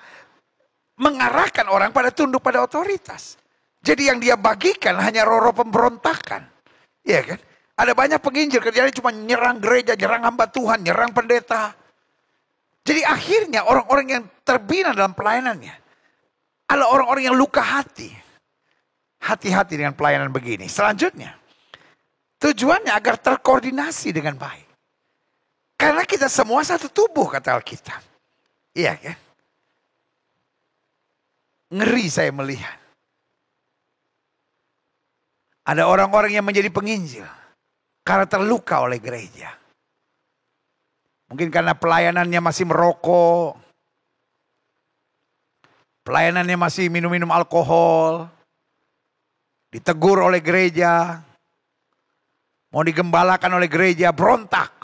mengarahkan orang pada tunduk pada otoritas. Jadi yang dia bagikan hanya roh-roh pemberontakan. Iya kan? Ada banyak penginjil kerjanya cuma nyerang gereja, nyerang hamba Tuhan, nyerang pendeta. Jadi akhirnya orang-orang yang terbina dalam pelayanannya adalah orang-orang yang luka hati. Hati-hati dengan pelayanan begini. Selanjutnya, tujuannya agar terkoordinasi dengan baik. Karena kita semua satu tubuh, kata Alkitab. Iya kan? Ngeri saya melihat. Ada orang-orang yang menjadi penginjil karena terluka oleh gereja. Mungkin karena pelayanannya masih merokok. Pelayanannya masih minum-minum alkohol. Ditegur oleh gereja. Mau digembalakan oleh gereja, berontak.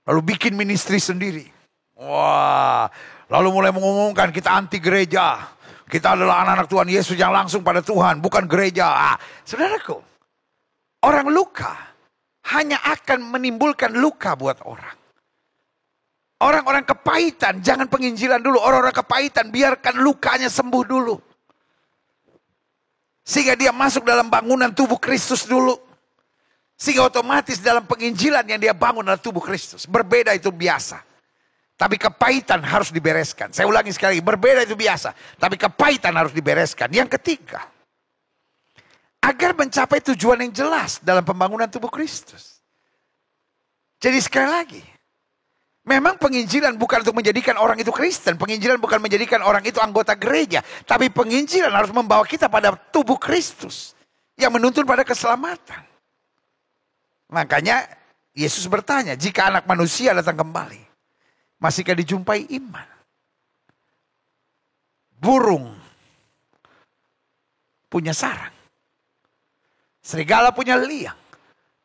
Lalu bikin ministry sendiri. Wah, lalu mulai mengumumkan kita anti gereja. Kita adalah anak-anak Tuhan Yesus yang langsung pada Tuhan, bukan gereja. Saudaraku, orang luka hanya akan menimbulkan luka buat orang. Orang-orang kepahitan, jangan penginjilan dulu. Orang-orang kepahitan, biarkan lukanya sembuh dulu. Sehingga dia masuk dalam bangunan tubuh Kristus dulu. Sehingga otomatis dalam penginjilan yang dia bangun adalah tubuh Kristus. Berbeda itu biasa. Tapi kepahitan harus dibereskan. Saya ulangi sekali lagi, berbeda itu biasa. Tapi kepahitan harus dibereskan. Yang ketiga, agar mencapai tujuan yang jelas dalam pembangunan tubuh Kristus. Jadi sekali lagi, memang penginjilan bukan untuk menjadikan orang itu Kristen. Penginjilan bukan menjadikan orang itu anggota gereja. Tapi penginjilan harus membawa kita pada tubuh Kristus. Yang menuntun pada keselamatan. Makanya Yesus bertanya, jika anak manusia datang kembali, masihkah dijumpai iman? Burung punya sarang. Serigala punya liang.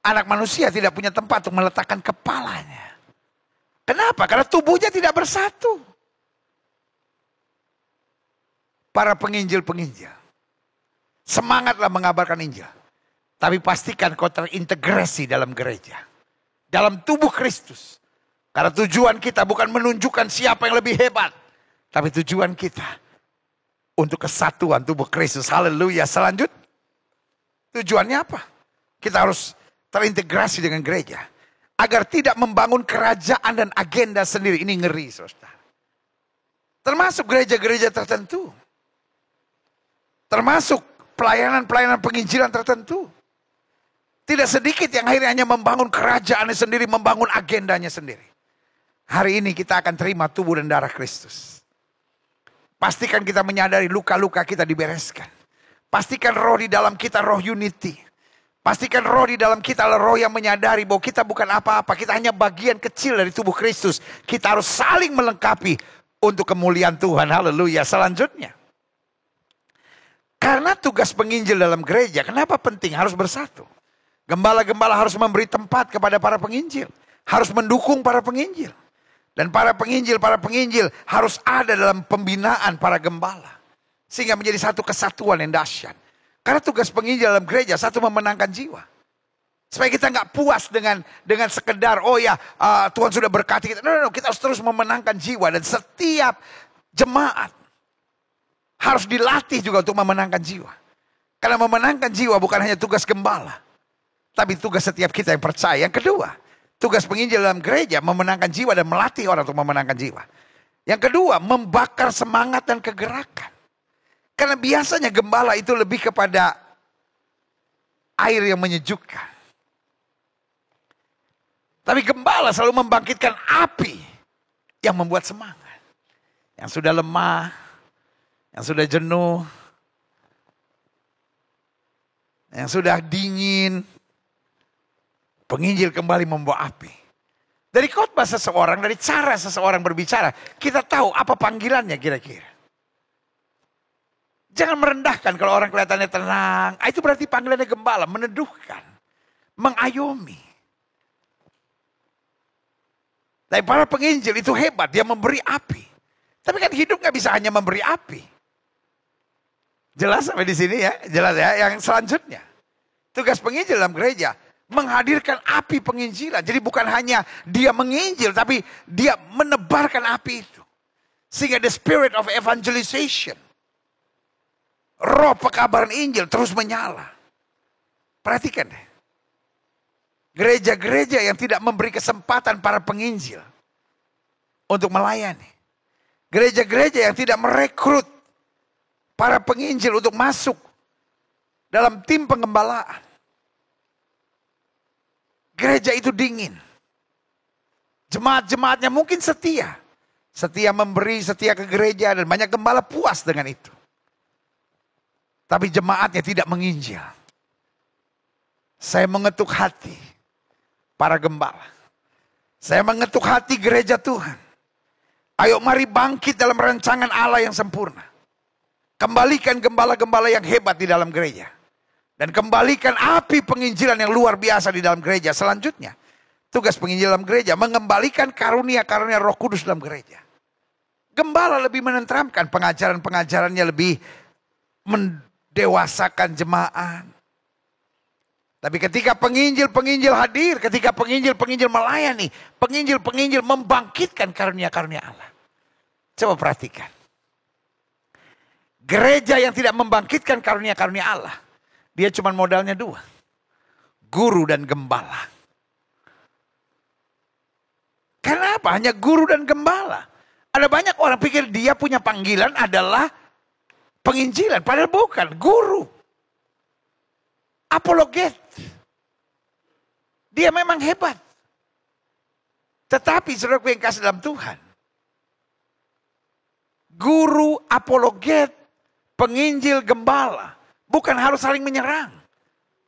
Anak manusia tidak punya tempat untuk meletakkan kepalanya. Kenapa? Karena tubuhnya tidak bersatu. Para penginjil-penginjil, semangatlah mengabarkan Injil. Tapi pastikan kau terintegrasi dalam gereja. Dalam tubuh Kristus. Karena tujuan kita bukan menunjukkan siapa yang lebih hebat. Tapi tujuan kita untuk kesatuan tubuh Kristus. Haleluya. Selanjutnya, tujuannya apa? Kita harus terintegrasi dengan gereja. Agar tidak membangun kerajaan dan agenda sendiri. Ini ngeri, saudara. Termasuk gereja-gereja tertentu. Termasuk pelayanan-pelayanan penginjilan tertentu. Tidak sedikit yang akhirnya hanya membangun kerajaannya sendiri, membangun agendanya sendiri. Hari ini kita akan terima tubuh dan darah Kristus. Pastikan kita menyadari luka-luka kita dibereskan. Pastikan roh di dalam kita roh unity. Pastikan roh di dalam kita adalah roh yang menyadari bahwa kita bukan apa-apa. Kita hanya bagian kecil dari tubuh Kristus. Kita harus saling melengkapi untuk kemuliaan Tuhan. Haleluya. Selanjutnya, karena tugas penginjil dalam gereja, kenapa penting harus bersatu? Gembala-gembala harus memberi tempat kepada para penginjil. Harus mendukung para penginjil. Dan para penginjil harus ada dalam pembinaan para gembala. Sehingga menjadi satu kesatuan yang dahsyat. Karena tugas penginjil dalam gereja, satu, memenangkan jiwa. Supaya kita nggak puas dengan sekedar, Tuhan sudah berkati kita. No, kita harus terus memenangkan jiwa. Dan setiap jemaat harus dilatih juga untuk memenangkan jiwa. Karena memenangkan jiwa bukan hanya tugas gembala. Tapi tugas setiap kita yang percaya. Yang kedua, tugas penginjil dalam gereja memenangkan jiwa dan melatih orang untuk memenangkan jiwa. Yang kedua, membakar semangat dan kegerakan. Karena biasanya gembala itu lebih kepada air yang menyejukkan. Tapi gembala selalu membangkitkan api yang membuat semangat. Yang sudah lemah, yang sudah jenuh, yang sudah dingin, penginjil kembali membawa api. Dari khotbah seseorang, dari cara seseorang berbicara, kita tahu apa panggilannya kira-kira. Jangan merendahkan kalau orang kelihatannya tenang. Itu berarti panggilannya gembala, meneduhkan, mengayomi. Tapi para penginjil itu hebat, dia memberi api. Tapi kan hidup gak bisa hanya memberi api. Jelas sampai di sini ya, jelas ya. Yang selanjutnya, tugas penginjil dalam gereja, menghadirkan api penginjilan. Jadi bukan hanya dia menginjil, tapi dia menebarkan api itu. Sehingga the spirit of evangelization, roh pekabaran Injil terus menyala. Perhatikan deh. Gereja-gereja yang tidak memberi kesempatan para penginjil untuk melayani. Gereja-gereja yang tidak merekrut para penginjil untuk masuk dalam tim pengembalaan. Gereja itu dingin. Jemaat-jemaatnya mungkin setia. Setia memberi, setia ke gereja, dan banyak gembala puas dengan itu. Tapi jemaatnya tidak menginjil. Saya mengetuk hati para gembala. Saya mengetuk hati gereja Tuhan. Ayo mari bangkit dalam rancangan Allah yang sempurna. Kembalikan gembala-gembala yang hebat di dalam gereja. Dan kembalikan api penginjilan yang luar biasa di dalam gereja. Selanjutnya, tugas penginjil dalam gereja, mengembalikan karunia-karunia Roh Kudus dalam gereja. Gembala lebih menenteramkan, pengajaran-pengajarannya lebih mendewasakan jemaat. Tapi ketika penginjil-penginjil hadir, ketika penginjil-penginjil melayani, penginjil-penginjil membangkitkan karunia-karunia Allah. Coba perhatikan. Gereja yang tidak membangkitkan karunia-karunia Allah, dia cuma modalnya dua. Guru dan gembala. Kenapa? Hanya guru dan gembala. Ada banyak orang pikir dia punya panggilan adalah penginjilan. Padahal bukan, guru. Apologet. Dia memang hebat. Tetapi saudaraku yang kasih dalam Tuhan. Guru, apologet, penginjil, gembala. Bukan harus saling menyerang.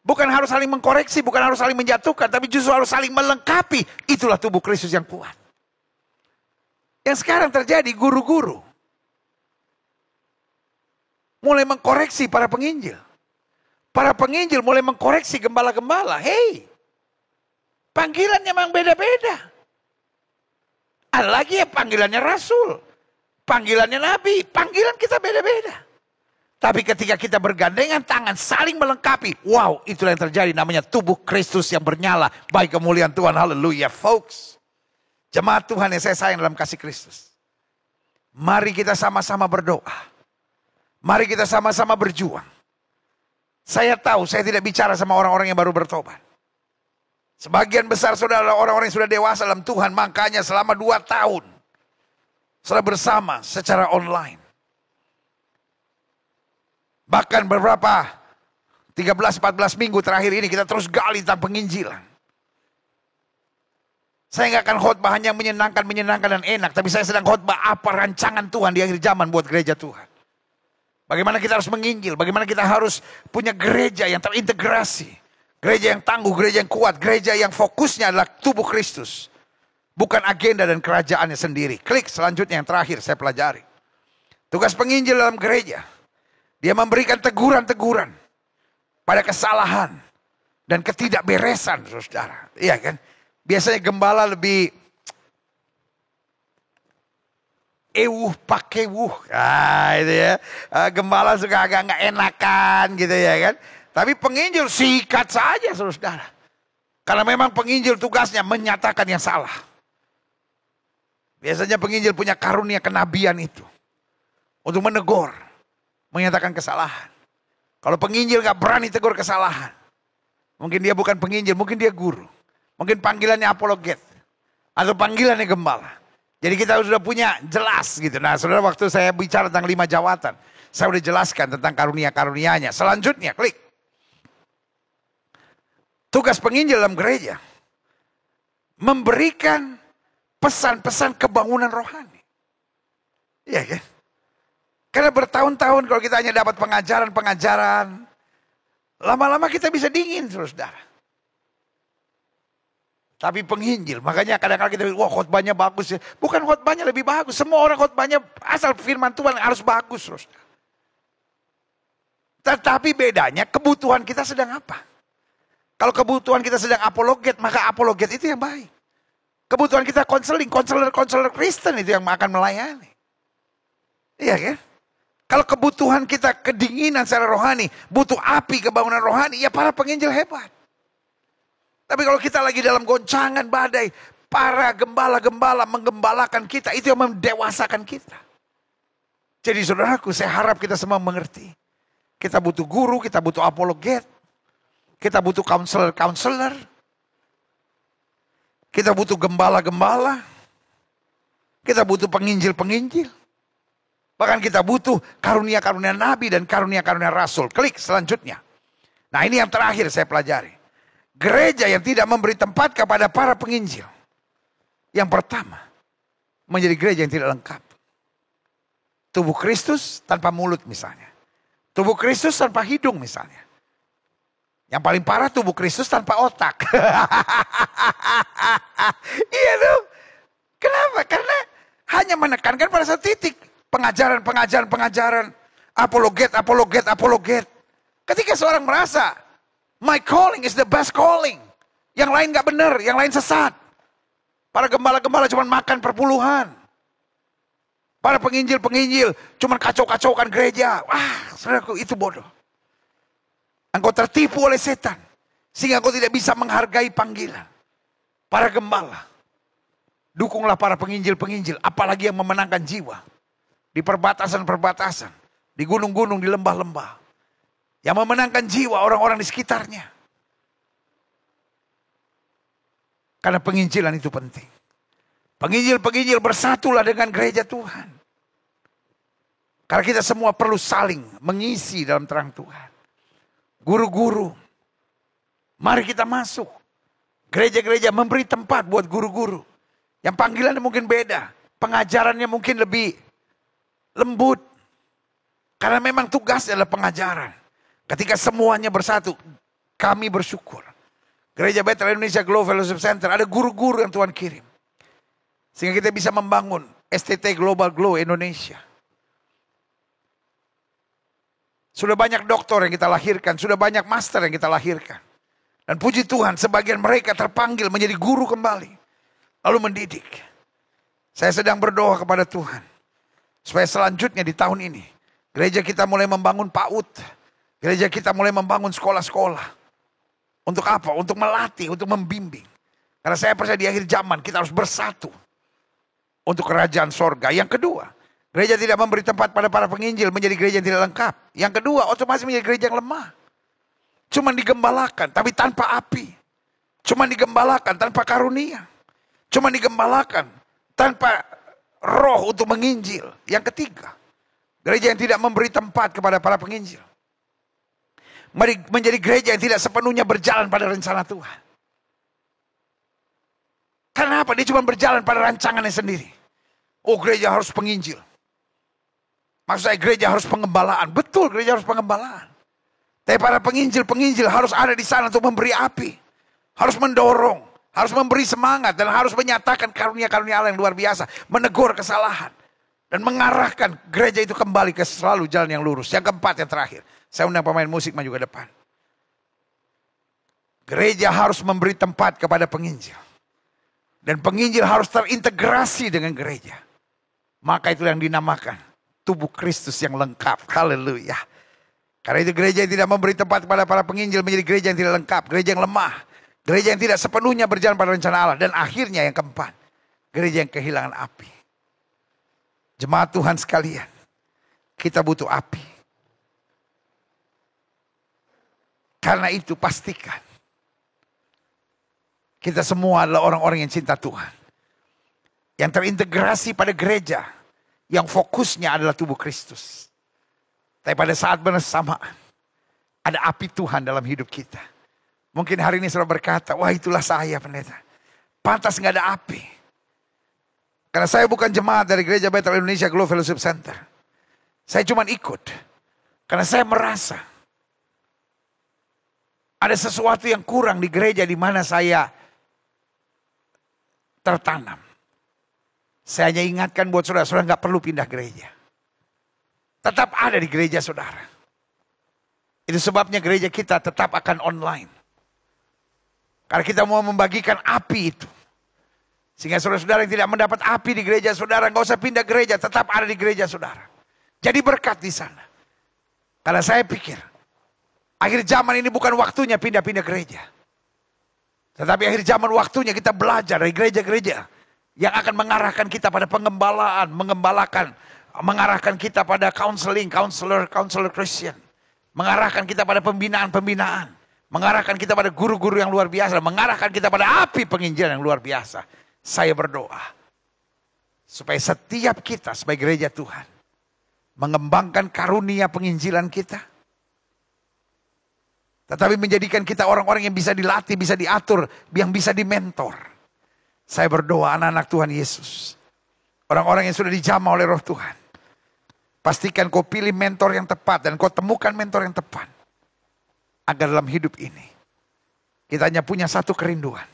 Bukan harus saling mengkoreksi, bukan harus saling menjatuhkan. Tapi justru harus saling melengkapi. Itulah tubuh Kristus yang kuat. Yang sekarang terjadi guru-guru. Mulai mengkoreksi para penginjil. Para penginjil mulai mengkoreksi gembala-gembala. Hei, panggilannya memang beda-beda. Ada lagi ya panggilannya rasul. Panggilannya nabi. Panggilan kita beda-beda. Tapi ketika kita bergandengan tangan saling melengkapi. Wow, itulah yang terjadi namanya tubuh Kristus yang bernyala. Baik kemuliaan Tuhan. Haleluya folks. Jemaat Tuhan yang saya sayang dalam kasih Kristus. Mari kita sama-sama berdoa. Mari kita sama-sama berjuang. Saya tahu saya tidak bicara sama orang-orang yang baru bertobat. Sebagian besar saudara orang-orang yang sudah dewasa dalam Tuhan. Makanya selama 2 tahun. Saudara bersama secara online. Bahkan beberapa 13-14 minggu terakhir ini kita terus gali tentang penginjilan. Saya nggak akan khotbah hanya menyenangkan dan enak. Tapi saya sedang khotbah apa rancangan Tuhan di akhir zaman buat gereja Tuhan. Bagaimana kita harus menginjil, bagaimana kita harus punya gereja yang terintegrasi. Gereja yang tangguh, gereja yang kuat, gereja yang fokusnya adalah tubuh Kristus. Bukan agenda dan kerajaannya sendiri. Klik selanjutnya yang terakhir saya pelajari. Tugas penginjil dalam gereja. Dia memberikan teguran-teguran pada kesalahan dan ketidakberesan, saudara. Iya kan? Biasanya gembala lebih pakewuh. Itu ya. Gembala suka agak nggak enakan gitu ya kan. Tapi penginjil sikat saja saudara. Karena memang penginjil tugasnya menyatakan yang salah. Biasanya penginjil punya karunia kenabian itu. Untuk menegur. Menyatakan kesalahan. Kalau penginjil nggak berani tegur kesalahan. Mungkin dia bukan penginjil, mungkin dia guru. Mungkin panggilannya apologet. Atau panggilannya gembala. Jadi kita sudah punya jelas gitu. Nah saudara waktu saya bicara tentang 5 jawatan. Saya sudah jelaskan tentang karunia-karunianya. Selanjutnya klik. Tugas penginjil dalam gereja. Memberikan pesan-pesan kebangunan rohani. Iya kan? Karena bertahun-tahun kalau kita hanya dapat pengajaran-pengajaran. Lama-lama kita bisa dingin saudara. Tapi penginjil, makanya kadang-kadang kita bilang, wah khotbahnya bagus ya. Bukan khotbahnya lebih bagus, semua orang khotbahnya asal firman Tuhan harus bagus. Saudara. Tetapi bedanya kebutuhan kita sedang apa? Kalau kebutuhan kita sedang apologet, maka apologet itu yang baik. Kebutuhan kita konseling, konselor Kristen itu yang akan melayani. Iya kan? Kalau kebutuhan kita kedinginan secara rohani, butuh api kebangunan rohani, ya para penginjil hebat. Tapi kalau kita lagi dalam goncangan badai, para gembala-gembala menggembalakan kita, itu yang mendewasakan kita. Jadi saudaraku, saya harap kita semua mengerti. Kita butuh guru, kita butuh apologet, kita butuh counselor, kita butuh gembala-gembala, kita butuh penginjil-penginjil. Bahkan kita butuh karunia-karunia nabi dan karunia-karunia rasul. Klik selanjutnya. Nah ini yang terakhir saya pelajari. Gereja yang tidak memberi tempat kepada para penginjil. Yang pertama, menjadi gereja yang tidak lengkap. Tubuh Kristus tanpa mulut misalnya. Tubuh Kristus tanpa hidung misalnya. Yang paling parah tubuh Kristus tanpa otak. Iya dong. Kenapa? Karena hanya menekankan pada satu titik. Pengajaran. Apologet. Ketika seorang merasa, my calling is the best calling. Yang lain gak benar, yang lain sesat. Para gembala-gembala cuma makan perpuluhan. Para penginjil cuma kacau-kacaukan gereja. Wah, saudaraku itu bodoh. Engkau tertipu oleh setan. Sehingga engkau tidak bisa menghargai panggilan. Para gembala, dukunglah para penginjil-penginjil, apalagi yang memenangkan jiwa. Di perbatasan-perbatasan, di gunung-gunung, di lembah-lembah. Yang memenangkan jiwa orang-orang di sekitarnya. Karena penginjilan itu penting. Penginjil-penginjil bersatulah dengan gereja Tuhan. Karena kita semua perlu saling mengisi dalam terang Tuhan. Guru-guru, mari kita masuk. Gereja-gereja memberi tempat buat guru-guru. Yang panggilannya mungkin beda. Pengajarannya mungkin lebih lembut. Karena memang tugasnya adalah pengajaran. Ketika semuanya bersatu, kami bersyukur. Gereja Bethel Indonesia Glow Fellowship Center, ada guru-guru yang Tuhan kirim. Sehingga kita bisa membangun STT Global Glow Indonesia. Sudah banyak doktor yang kita lahirkan, sudah banyak master yang kita lahirkan. Dan puji Tuhan, sebagian mereka terpanggil menjadi guru kembali. Lalu mendidik. Saya sedang berdoa kepada Tuhan. Supaya selanjutnya di tahun ini, gereja kita mulai membangun PAUD. Gereja kita mulai membangun sekolah-sekolah. Untuk apa? Untuk melatih, untuk membimbing. Karena saya percaya di akhir zaman kita harus bersatu. Untuk kerajaan sorga. Yang kedua, gereja tidak memberi tempat pada para penginjil menjadi gereja yang tidak lengkap. Yang kedua, otomatis menjadi gereja yang lemah. Cuma digembalakan, tapi tanpa api. Cuma digembalakan tanpa karunia. Cuma digembalakan tanpa roh untuk menginjil. Yang ketiga, gereja yang tidak memberi tempat kepada para penginjil. Menjadi gereja yang tidak sepenuhnya berjalan pada rencana Tuhan. Kenapa? Dia cuma berjalan pada rancangannya sendiri. Oh, gereja harus penginjil. Maksud saya gereja harus pengembalaan. Betul, gereja harus pengembalaan. Tapi para penginjil harus ada di sana untuk memberi api. Harus mendorong. Harus memberi semangat. Dan harus menyatakan karunia-karunia Allah yang luar biasa. Menegur kesalahan. Dan mengarahkan gereja itu kembali ke selalu jalan yang lurus. Yang keempat, yang terakhir. Saya undang pemain musik maju ke depan. Gereja harus memberi tempat kepada penginjil. Dan penginjil harus terintegrasi dengan gereja. Maka itu yang dinamakan tubuh Kristus yang lengkap. Haleluya. Karena itu gereja yang tidak memberi tempat kepada para penginjil menjadi gereja yang tidak lengkap. Gereja yang lemah. Gereja yang tidak sepenuhnya berjalan pada rencana Allah. Dan akhirnya yang keempat. Gereja yang kehilangan api. Jemaat Tuhan sekalian. Kita butuh api. Karena itu pastikan. Kita semua adalah orang-orang yang cinta Tuhan. Yang terintegrasi pada gereja. Yang fokusnya adalah tubuh Kristus. Tapi pada saat bersamaan. Ada api Tuhan dalam hidup kita. Mungkin hari ini saudara berkata, wah itulah saya pendeta. Pantas gak ada api. Karena saya bukan jemaat dari gereja Bethel Indonesia Glow Fellowship Center. Saya cuma ikut. Karena saya merasa. Ada sesuatu yang kurang di gereja di mana saya tertanam. Saya hanya ingatkan buat saudara, saudara nggak perlu pindah gereja. Tetap ada di gereja saudara. Itu sebabnya gereja kita tetap akan online. Karena kita mau membagikan api itu. Sehingga saudara-saudara yang tidak mendapat api di gereja saudara, nggak usah pindah gereja, tetap ada di gereja saudara. Jadi berkat di sana. Karena saya pikir, akhir zaman ini bukan waktunya pindah-pindah gereja. Tetapi akhir zaman waktunya kita belajar dari gereja-gereja yang akan mengarahkan kita pada pengembalaan, mengarahkan kita pada counselor Christian. Mengarahkan kita pada pembinaan, mengarahkan kita pada guru-guru yang luar biasa, mengarahkan kita pada api penginjilan yang luar biasa. Saya berdoa supaya setiap kita sebagai gereja Tuhan mengembangkan karunia penginjilan kita. Tetapi menjadikan kita orang-orang yang bisa dilatih, bisa diatur, yang bisa dimentor. Saya berdoa anak-anak Tuhan Yesus. Orang-orang yang sudah dijamah oleh roh Tuhan. Pastikan kau pilih mentor yang tepat dan kau temukan mentor yang tepat. Agar dalam hidup ini kita hanya punya satu kerinduan.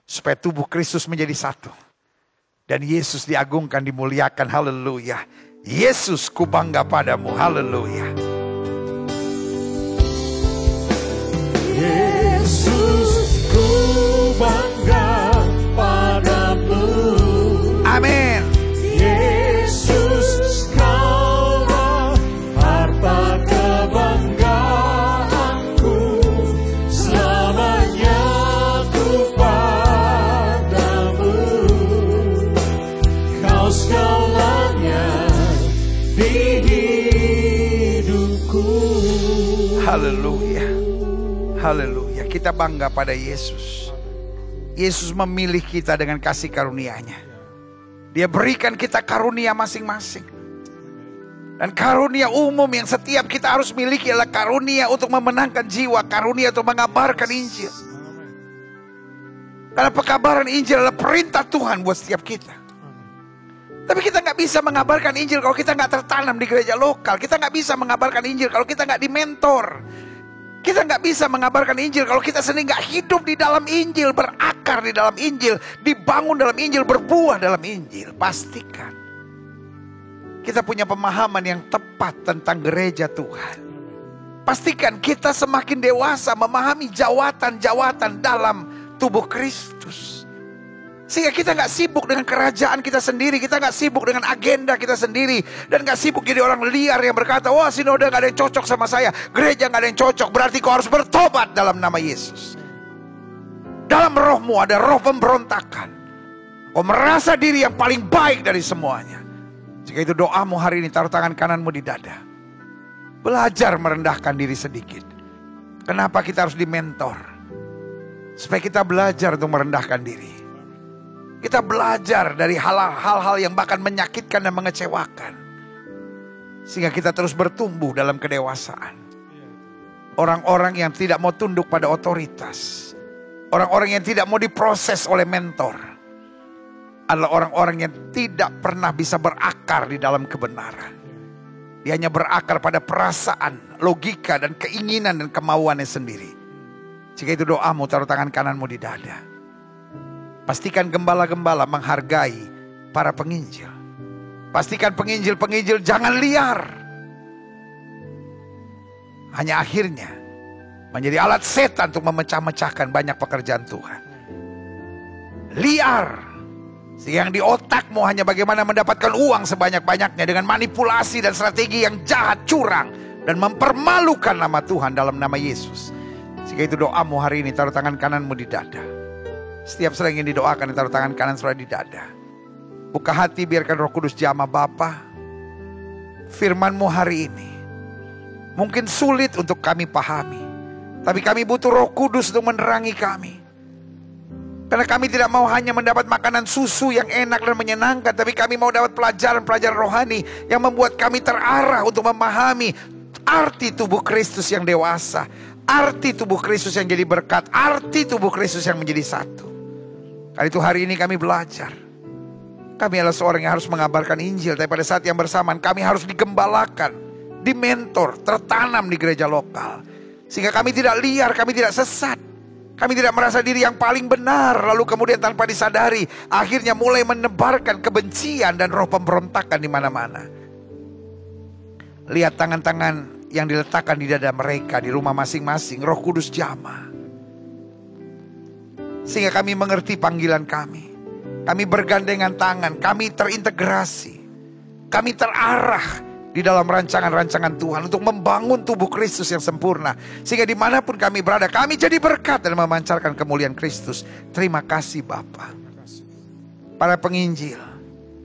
Supaya tubuh Kristus menjadi satu. Dan Yesus diagungkan, dimuliakan. Haleluya. Yesus, ku bangga padamu. Haleluya. Yesus, ku bangga padamu. Amin. Yesus, Kaulah harta kebanggaanku selama Haleluya. Haleluya. Kita bangga pada Yesus. Yesus memilih kita dengan kasih karunia-Nya. Dia berikan kita karunia masing-masing. Dan karunia umum yang setiap kita harus miliki adalah karunia untuk memenangkan jiwa. Karunia untuk mengabarkan Injil. Karena pekabaran Injil adalah perintah Tuhan buat setiap kita. Tapi kita nggak bisa mengabarkan Injil kalau kita nggak tertanam di gereja lokal. Kita nggak bisa mengabarkan Injil kalau kita nggak dimentor. Kita nggak bisa mengabarkan Injil kalau kita sendiri nggak hidup di dalam Injil, berakar di dalam Injil, dibangun dalam Injil, berbuah dalam Injil. Pastikan kita punya pemahaman yang tepat tentang gereja Tuhan. Pastikan kita semakin dewasa memahami jawatan-jawatan dalam tubuh Kristus. Sehingga kita gak sibuk dengan kerajaan kita sendiri. Kita gak sibuk dengan agenda kita sendiri. Dan gak sibuk jadi orang liar yang berkata, wah sinode gak ada yang cocok sama saya. Gereja gak ada yang cocok. Berarti kau harus bertobat dalam nama Yesus. Dalam rohmu ada roh pemberontakan. Kau merasa diri yang paling baik dari semuanya. Jika itu doamu hari ini, taruh tangan kananmu di dada. Belajar merendahkan diri sedikit. Kenapa kita harus dimentor? Supaya kita belajar untuk merendahkan diri. Kita belajar dari hal-hal yang bahkan menyakitkan dan mengecewakan. Sehingga kita terus bertumbuh dalam kedewasaan. Orang-orang yang tidak mau tunduk pada otoritas. Orang-orang yang tidak mau diproses oleh mentor. Adalah orang-orang yang tidak pernah bisa berakar di dalam kebenaran. Dia hanya berakar pada perasaan, logika dan keinginan dan kemauannya sendiri. Jika itu doamu, taruh tangan kananmu di dada. Pastikan gembala-gembala menghargai para penginjil. Pastikan penginjil-penginjil jangan liar. Hanya akhirnya menjadi alat setan untuk memecah-mecahkan banyak pekerjaan Tuhan. Liar. Yang di otakmu hanya bagaimana mendapatkan uang sebanyak-banyaknya dengan manipulasi dan strategi yang jahat, curang. Dan mempermalukan nama Tuhan dalam nama Yesus. Jika itu doamu hari ini, taruh tangan kananmu di dada. Setiap sering yang didoakan, taruh tangan kanan saudara di dada. Buka hati, biarkan Roh Kudus jamah. Bapa, firman-Mu hari ini mungkin sulit untuk kami pahami. Tapi kami butuh Roh Kudus untuk menerangi kami. Karena kami tidak mau hanya mendapat makanan susu yang enak dan menyenangkan. Tapi kami mau dapat pelajaran-pelajaran rohani yang membuat kami terarah untuk memahami arti tubuh Kristus yang dewasa. Arti tubuh Kristus yang jadi berkat. Arti tubuh Kristus yang menjadi satu. Karena itu hari ini kami belajar. Kami adalah seorang yang harus mengabarkan Injil. Tapi pada saat yang bersamaan kami harus digembalakan, dimentor, tertanam di gereja lokal. Sehingga kami tidak liar, kami tidak sesat. Kami tidak merasa diri yang paling benar. Lalu kemudian tanpa disadari, akhirnya mulai menebarkan kebencian dan roh pemberontakan di mana-mana. Lihat tangan-tangan yang diletakkan di dada mereka, di rumah masing-masing. Roh Kudus jamah. Sehingga kami mengerti panggilan kami. Kami bergandengan tangan, kami terintegrasi. Kami terarah di dalam rancangan-rancangan Tuhan untuk membangun tubuh Kristus yang sempurna. Sehingga dimanapun kami berada, kami jadi berkat dan memancarkan kemuliaan Kristus. Terima kasih Bapa. Para penginjil,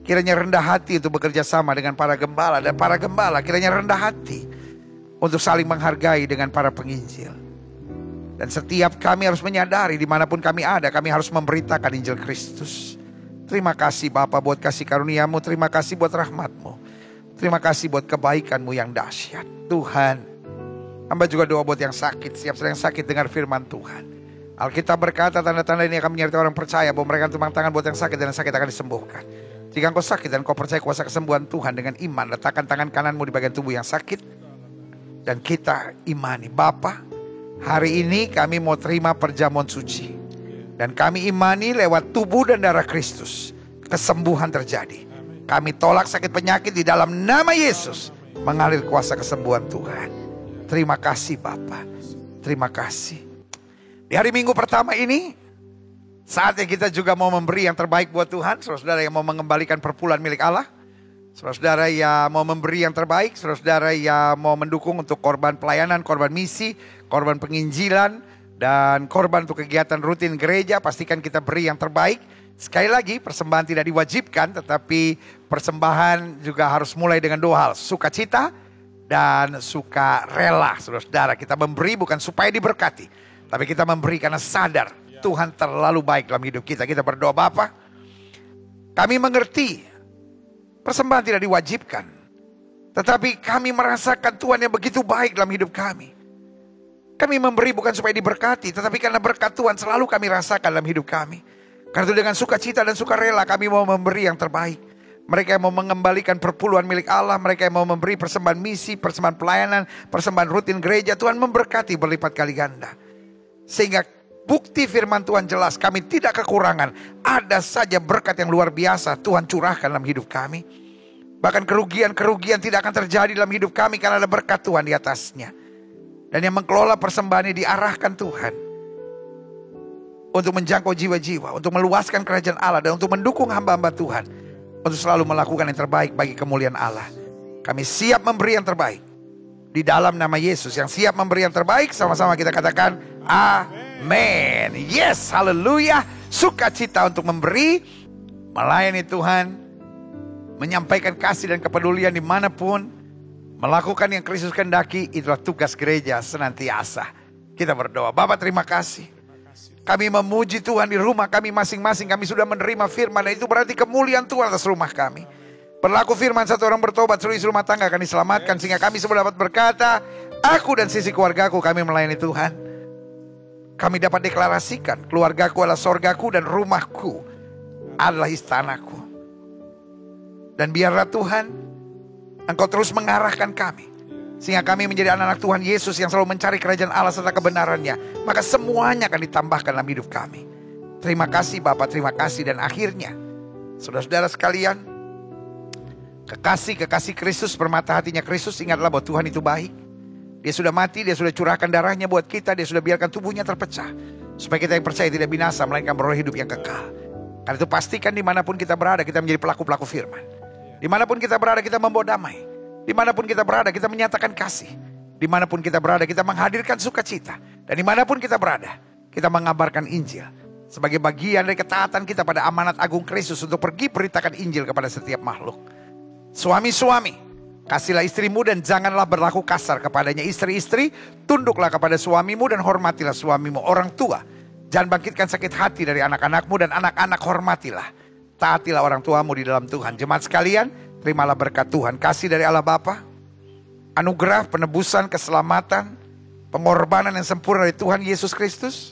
kiranya rendah hati untuk bekerja sama dengan para gembala. Dan para gembala kiranya rendah hati untuk saling menghargai dengan para penginjil. Dan setiap kami harus menyadari dimanapun kami ada, kami harus memberitakan Injil Kristus. Terima kasih Bapa buat kasih karunia-Mu. Terima kasih buat rahmat-Mu. Terima kasih buat kebaikan-Mu yang dahsyat. Tuhan, hamba juga doa buat yang sakit. Siap sedang sakit dengar firman Tuhan. Alkitab berkata tanda-tanda ini akan menyertai orang percaya bahwa mereka tumpang tangan buat yang sakit dan yang sakit akan disembuhkan. Jika engkau sakit dan kau percaya kuasa kesembuhan Tuhan dengan iman, letakkan tangan kananmu di bagian tubuh yang sakit. Dan kita imani. Bapa, hari ini kami mau terima perjamuan suci. Dan kami imani lewat tubuh dan darah Kristus, kesembuhan terjadi. Kami tolak sakit penyakit di dalam nama Yesus. Mengalir kuasa kesembuhan Tuhan. Terima kasih Bapa. Terima kasih. Di hari Minggu pertama ini, saatnya kita juga mau memberi yang terbaik buat Tuhan. Saudara-saudara yang mau mengembalikan perpuluhan milik Allah. Saudara-saudara yang mau memberi yang terbaik. Saudara-saudara yang mau mendukung untuk korban pelayanan, korban misi, korban penginjilan, dan korban untuk kegiatan rutin gereja. Pastikan kita beri yang terbaik. Sekali lagi, persembahan tidak diwajibkan, tetapi persembahan juga harus mulai dengan dua hal. Sukacita dan sukarela. Saudara-saudara, kita memberi bukan supaya diberkati, tapi kita memberi karena sadar Tuhan terlalu baik dalam hidup kita. Kita berdoa, Bapa, kami mengerti persembahan tidak diwajibkan, tetapi kami merasakan Tuhan yang begitu baik dalam hidup kami. Kami memberi bukan supaya diberkati, tetapi karena berkat Tuhan selalu kami rasakan dalam hidup kami. Karena itu dengan sukacita dan sukarela kami mau memberi yang terbaik. Mereka yang mau mengembalikan perpuluhan milik Allah, mereka yang mau memberi persembahan misi, persembahan pelayanan, persembahan rutin gereja, Tuhan memberkati berlipat kali ganda. Sehingga bukti firman Tuhan jelas, kami tidak kekurangan. Ada saja berkat yang luar biasa Tuhan curahkan dalam hidup kami. Bahkan kerugian-kerugian tidak akan terjadi dalam hidup kami karena ada berkat Tuhan di atasnya. Dan yang mengelola persembahan ini diarahkan Tuhan untuk menjangkau jiwa-jiwa, untuk meluaskan kerajaan Allah, dan untuk mendukung hamba-hamba Tuhan untuk selalu melakukan yang terbaik bagi kemuliaan Allah. Kami siap memberi yang terbaik di dalam nama Yesus. Yang siap memberi yang terbaik, sama-sama kita katakan amin. Yes, haleluya. Sukacita untuk memberi, melayani Tuhan, menyampaikan kasih dan kepedulian dimanapun, melakukan yang Kristus kehendaki, itulah tugas gereja senantiasa. Kita berdoa, Bapa terima kasih. Kami memuji Tuhan di rumah kami masing-masing. Kami sudah menerima firman, dan itu berarti kemuliaan Tuhan atas rumah kami. Berlaku firman, satu orang bertobat, seluruh isi rumah tangga akan diselamatkan. Sehingga kami semua dapat berkata, aku dan sisi keluargaku kami melayani Tuhan. Kami dapat deklarasikan, keluargaku adalah sorgaku dan rumahku adalah istanaku. Dan biarlah Tuhan, Engkau terus mengarahkan kami, sehingga kami menjadi anak-anak Tuhan Yesus yang selalu mencari kerajaan Allah serta kebenarannya. Maka semuanya akan ditambahkan dalam hidup kami. Terima kasih Bapak, terima kasih. Dan akhirnya, saudara-saudara sekalian, kekasih-kekasih Kristus, permata hatinya Kristus, ingatlah bahwa Tuhan itu baik. Dia sudah mati, dia sudah curahkan darahnya buat kita, dia sudah biarkan tubuhnya terpecah, supaya kita yang percaya tidak binasa, melainkan beroleh hidup yang kekal. Karena itu pastikan dimanapun kita berada, kita menjadi pelaku-pelaku firman. Dimanapun kita berada, kita membawa damai. Dimanapun kita berada, kita menyatakan kasih. Dimanapun kita berada, kita menghadirkan sukacita. Dan dimanapun kita berada, kita mengabarkan Injil. Sebagai bagian dari ketaatan kita pada amanat agung Kristus untuk pergi beritakan Injil kepada setiap makhluk. Suami-suami, kasihlah istrimu dan janganlah berlaku kasar kepadanya. Istri-istri, tunduklah kepada suamimu dan hormatilah suamimu. Orang tua, jangan bangkitkan sakit hati dari anak-anakmu, dan anak-anak hormatilah. Taatilah orang tuamu di dalam Tuhan. Jemaat sekalian, terimalah berkat Tuhan. Kasih dari Allah Bapa, anugerah, penebusan, keselamatan, pengorbanan yang sempurna dari Tuhan Yesus Kristus,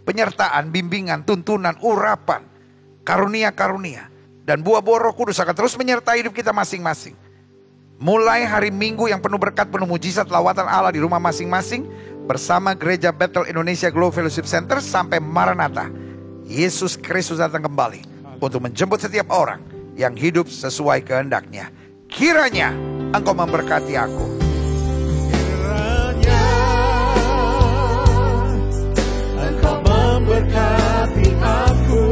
penyertaan, bimbingan, tuntunan, urapan, karunia-karunia, dan buah-buah Roh Kudus akan terus menyertai hidup kita masing-masing. Mulai hari Minggu yang penuh berkat, penuh mujizat, lawatan Allah di rumah masing-masing, bersama Gereja Bethel Indonesia Glow Fellowship Center sampai Maranatha. Yesus Kristus datang kembali untuk menjemput setiap orang yang hidup sesuai kehendaknya. Kiranya Engkau memberkati aku. Kiranya Engkau memberkati aku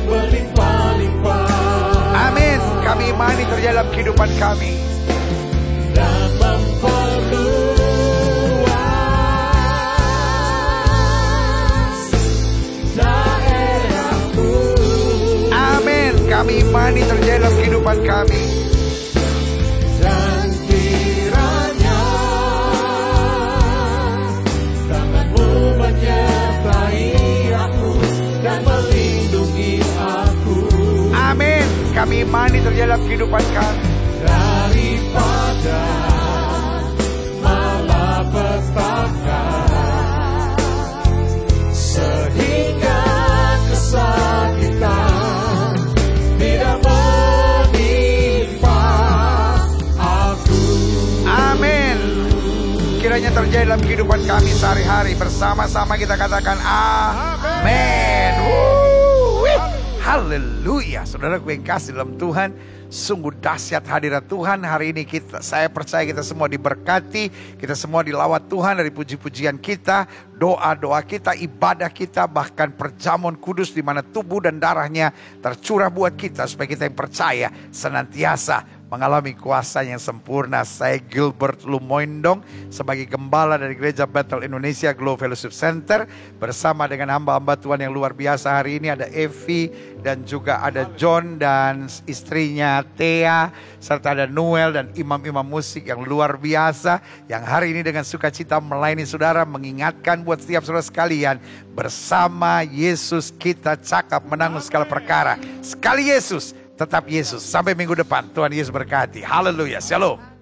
berlimpah-limpah. Amin. Kami imani terjadi dalam kehidupan kami. Dan memperluas daerahku. Amin. Kami imani terjadi dalam kehidupan kami. Dan kiranya tanganmu menyertai aku dan melindungi aku. Amin. Kami imani terjadi dalam kehidupan kami. Daripada malapetaka, sehingga kesakitan tidak menimpa aku. Amin. Kiranya terjadi dalam kehidupan kami sehari-hari. Bersama-sama kita katakan amin. Haleluya. Saudaraku yang kasih dalam Tuhan, sungguh dahsyat hadirat Tuhan. Hari ini saya percaya kita semua diberkati. Kita semua dilawat Tuhan dari puji-pujian kita, doa-doa kita, ibadah kita, bahkan perjamuan kudus di mana tubuh dan darahnya tercurah buat kita, supaya kita yang percaya senantiasa mengalami kuasa yang sempurna. Saya Gilbert Lumoindong sebagai gembala dari Gereja Bethel Indonesia Glow Fellowship Center. Bersama dengan hamba-hamba Tuhan yang luar biasa hari ini ada Evi dan juga ada John dan istrinya Thea. Serta ada Noel dan imam-imam musik yang luar biasa. Yang hari ini dengan sukacita melayani saudara, mengingatkan buat setiap saudara sekalian. Bersama Yesus kita cakap menanggung segala perkara. Sekali Yesus, tetap Yesus. Sampai minggu depan. Tuhan Yesus berkati. Haleluya. Shalom.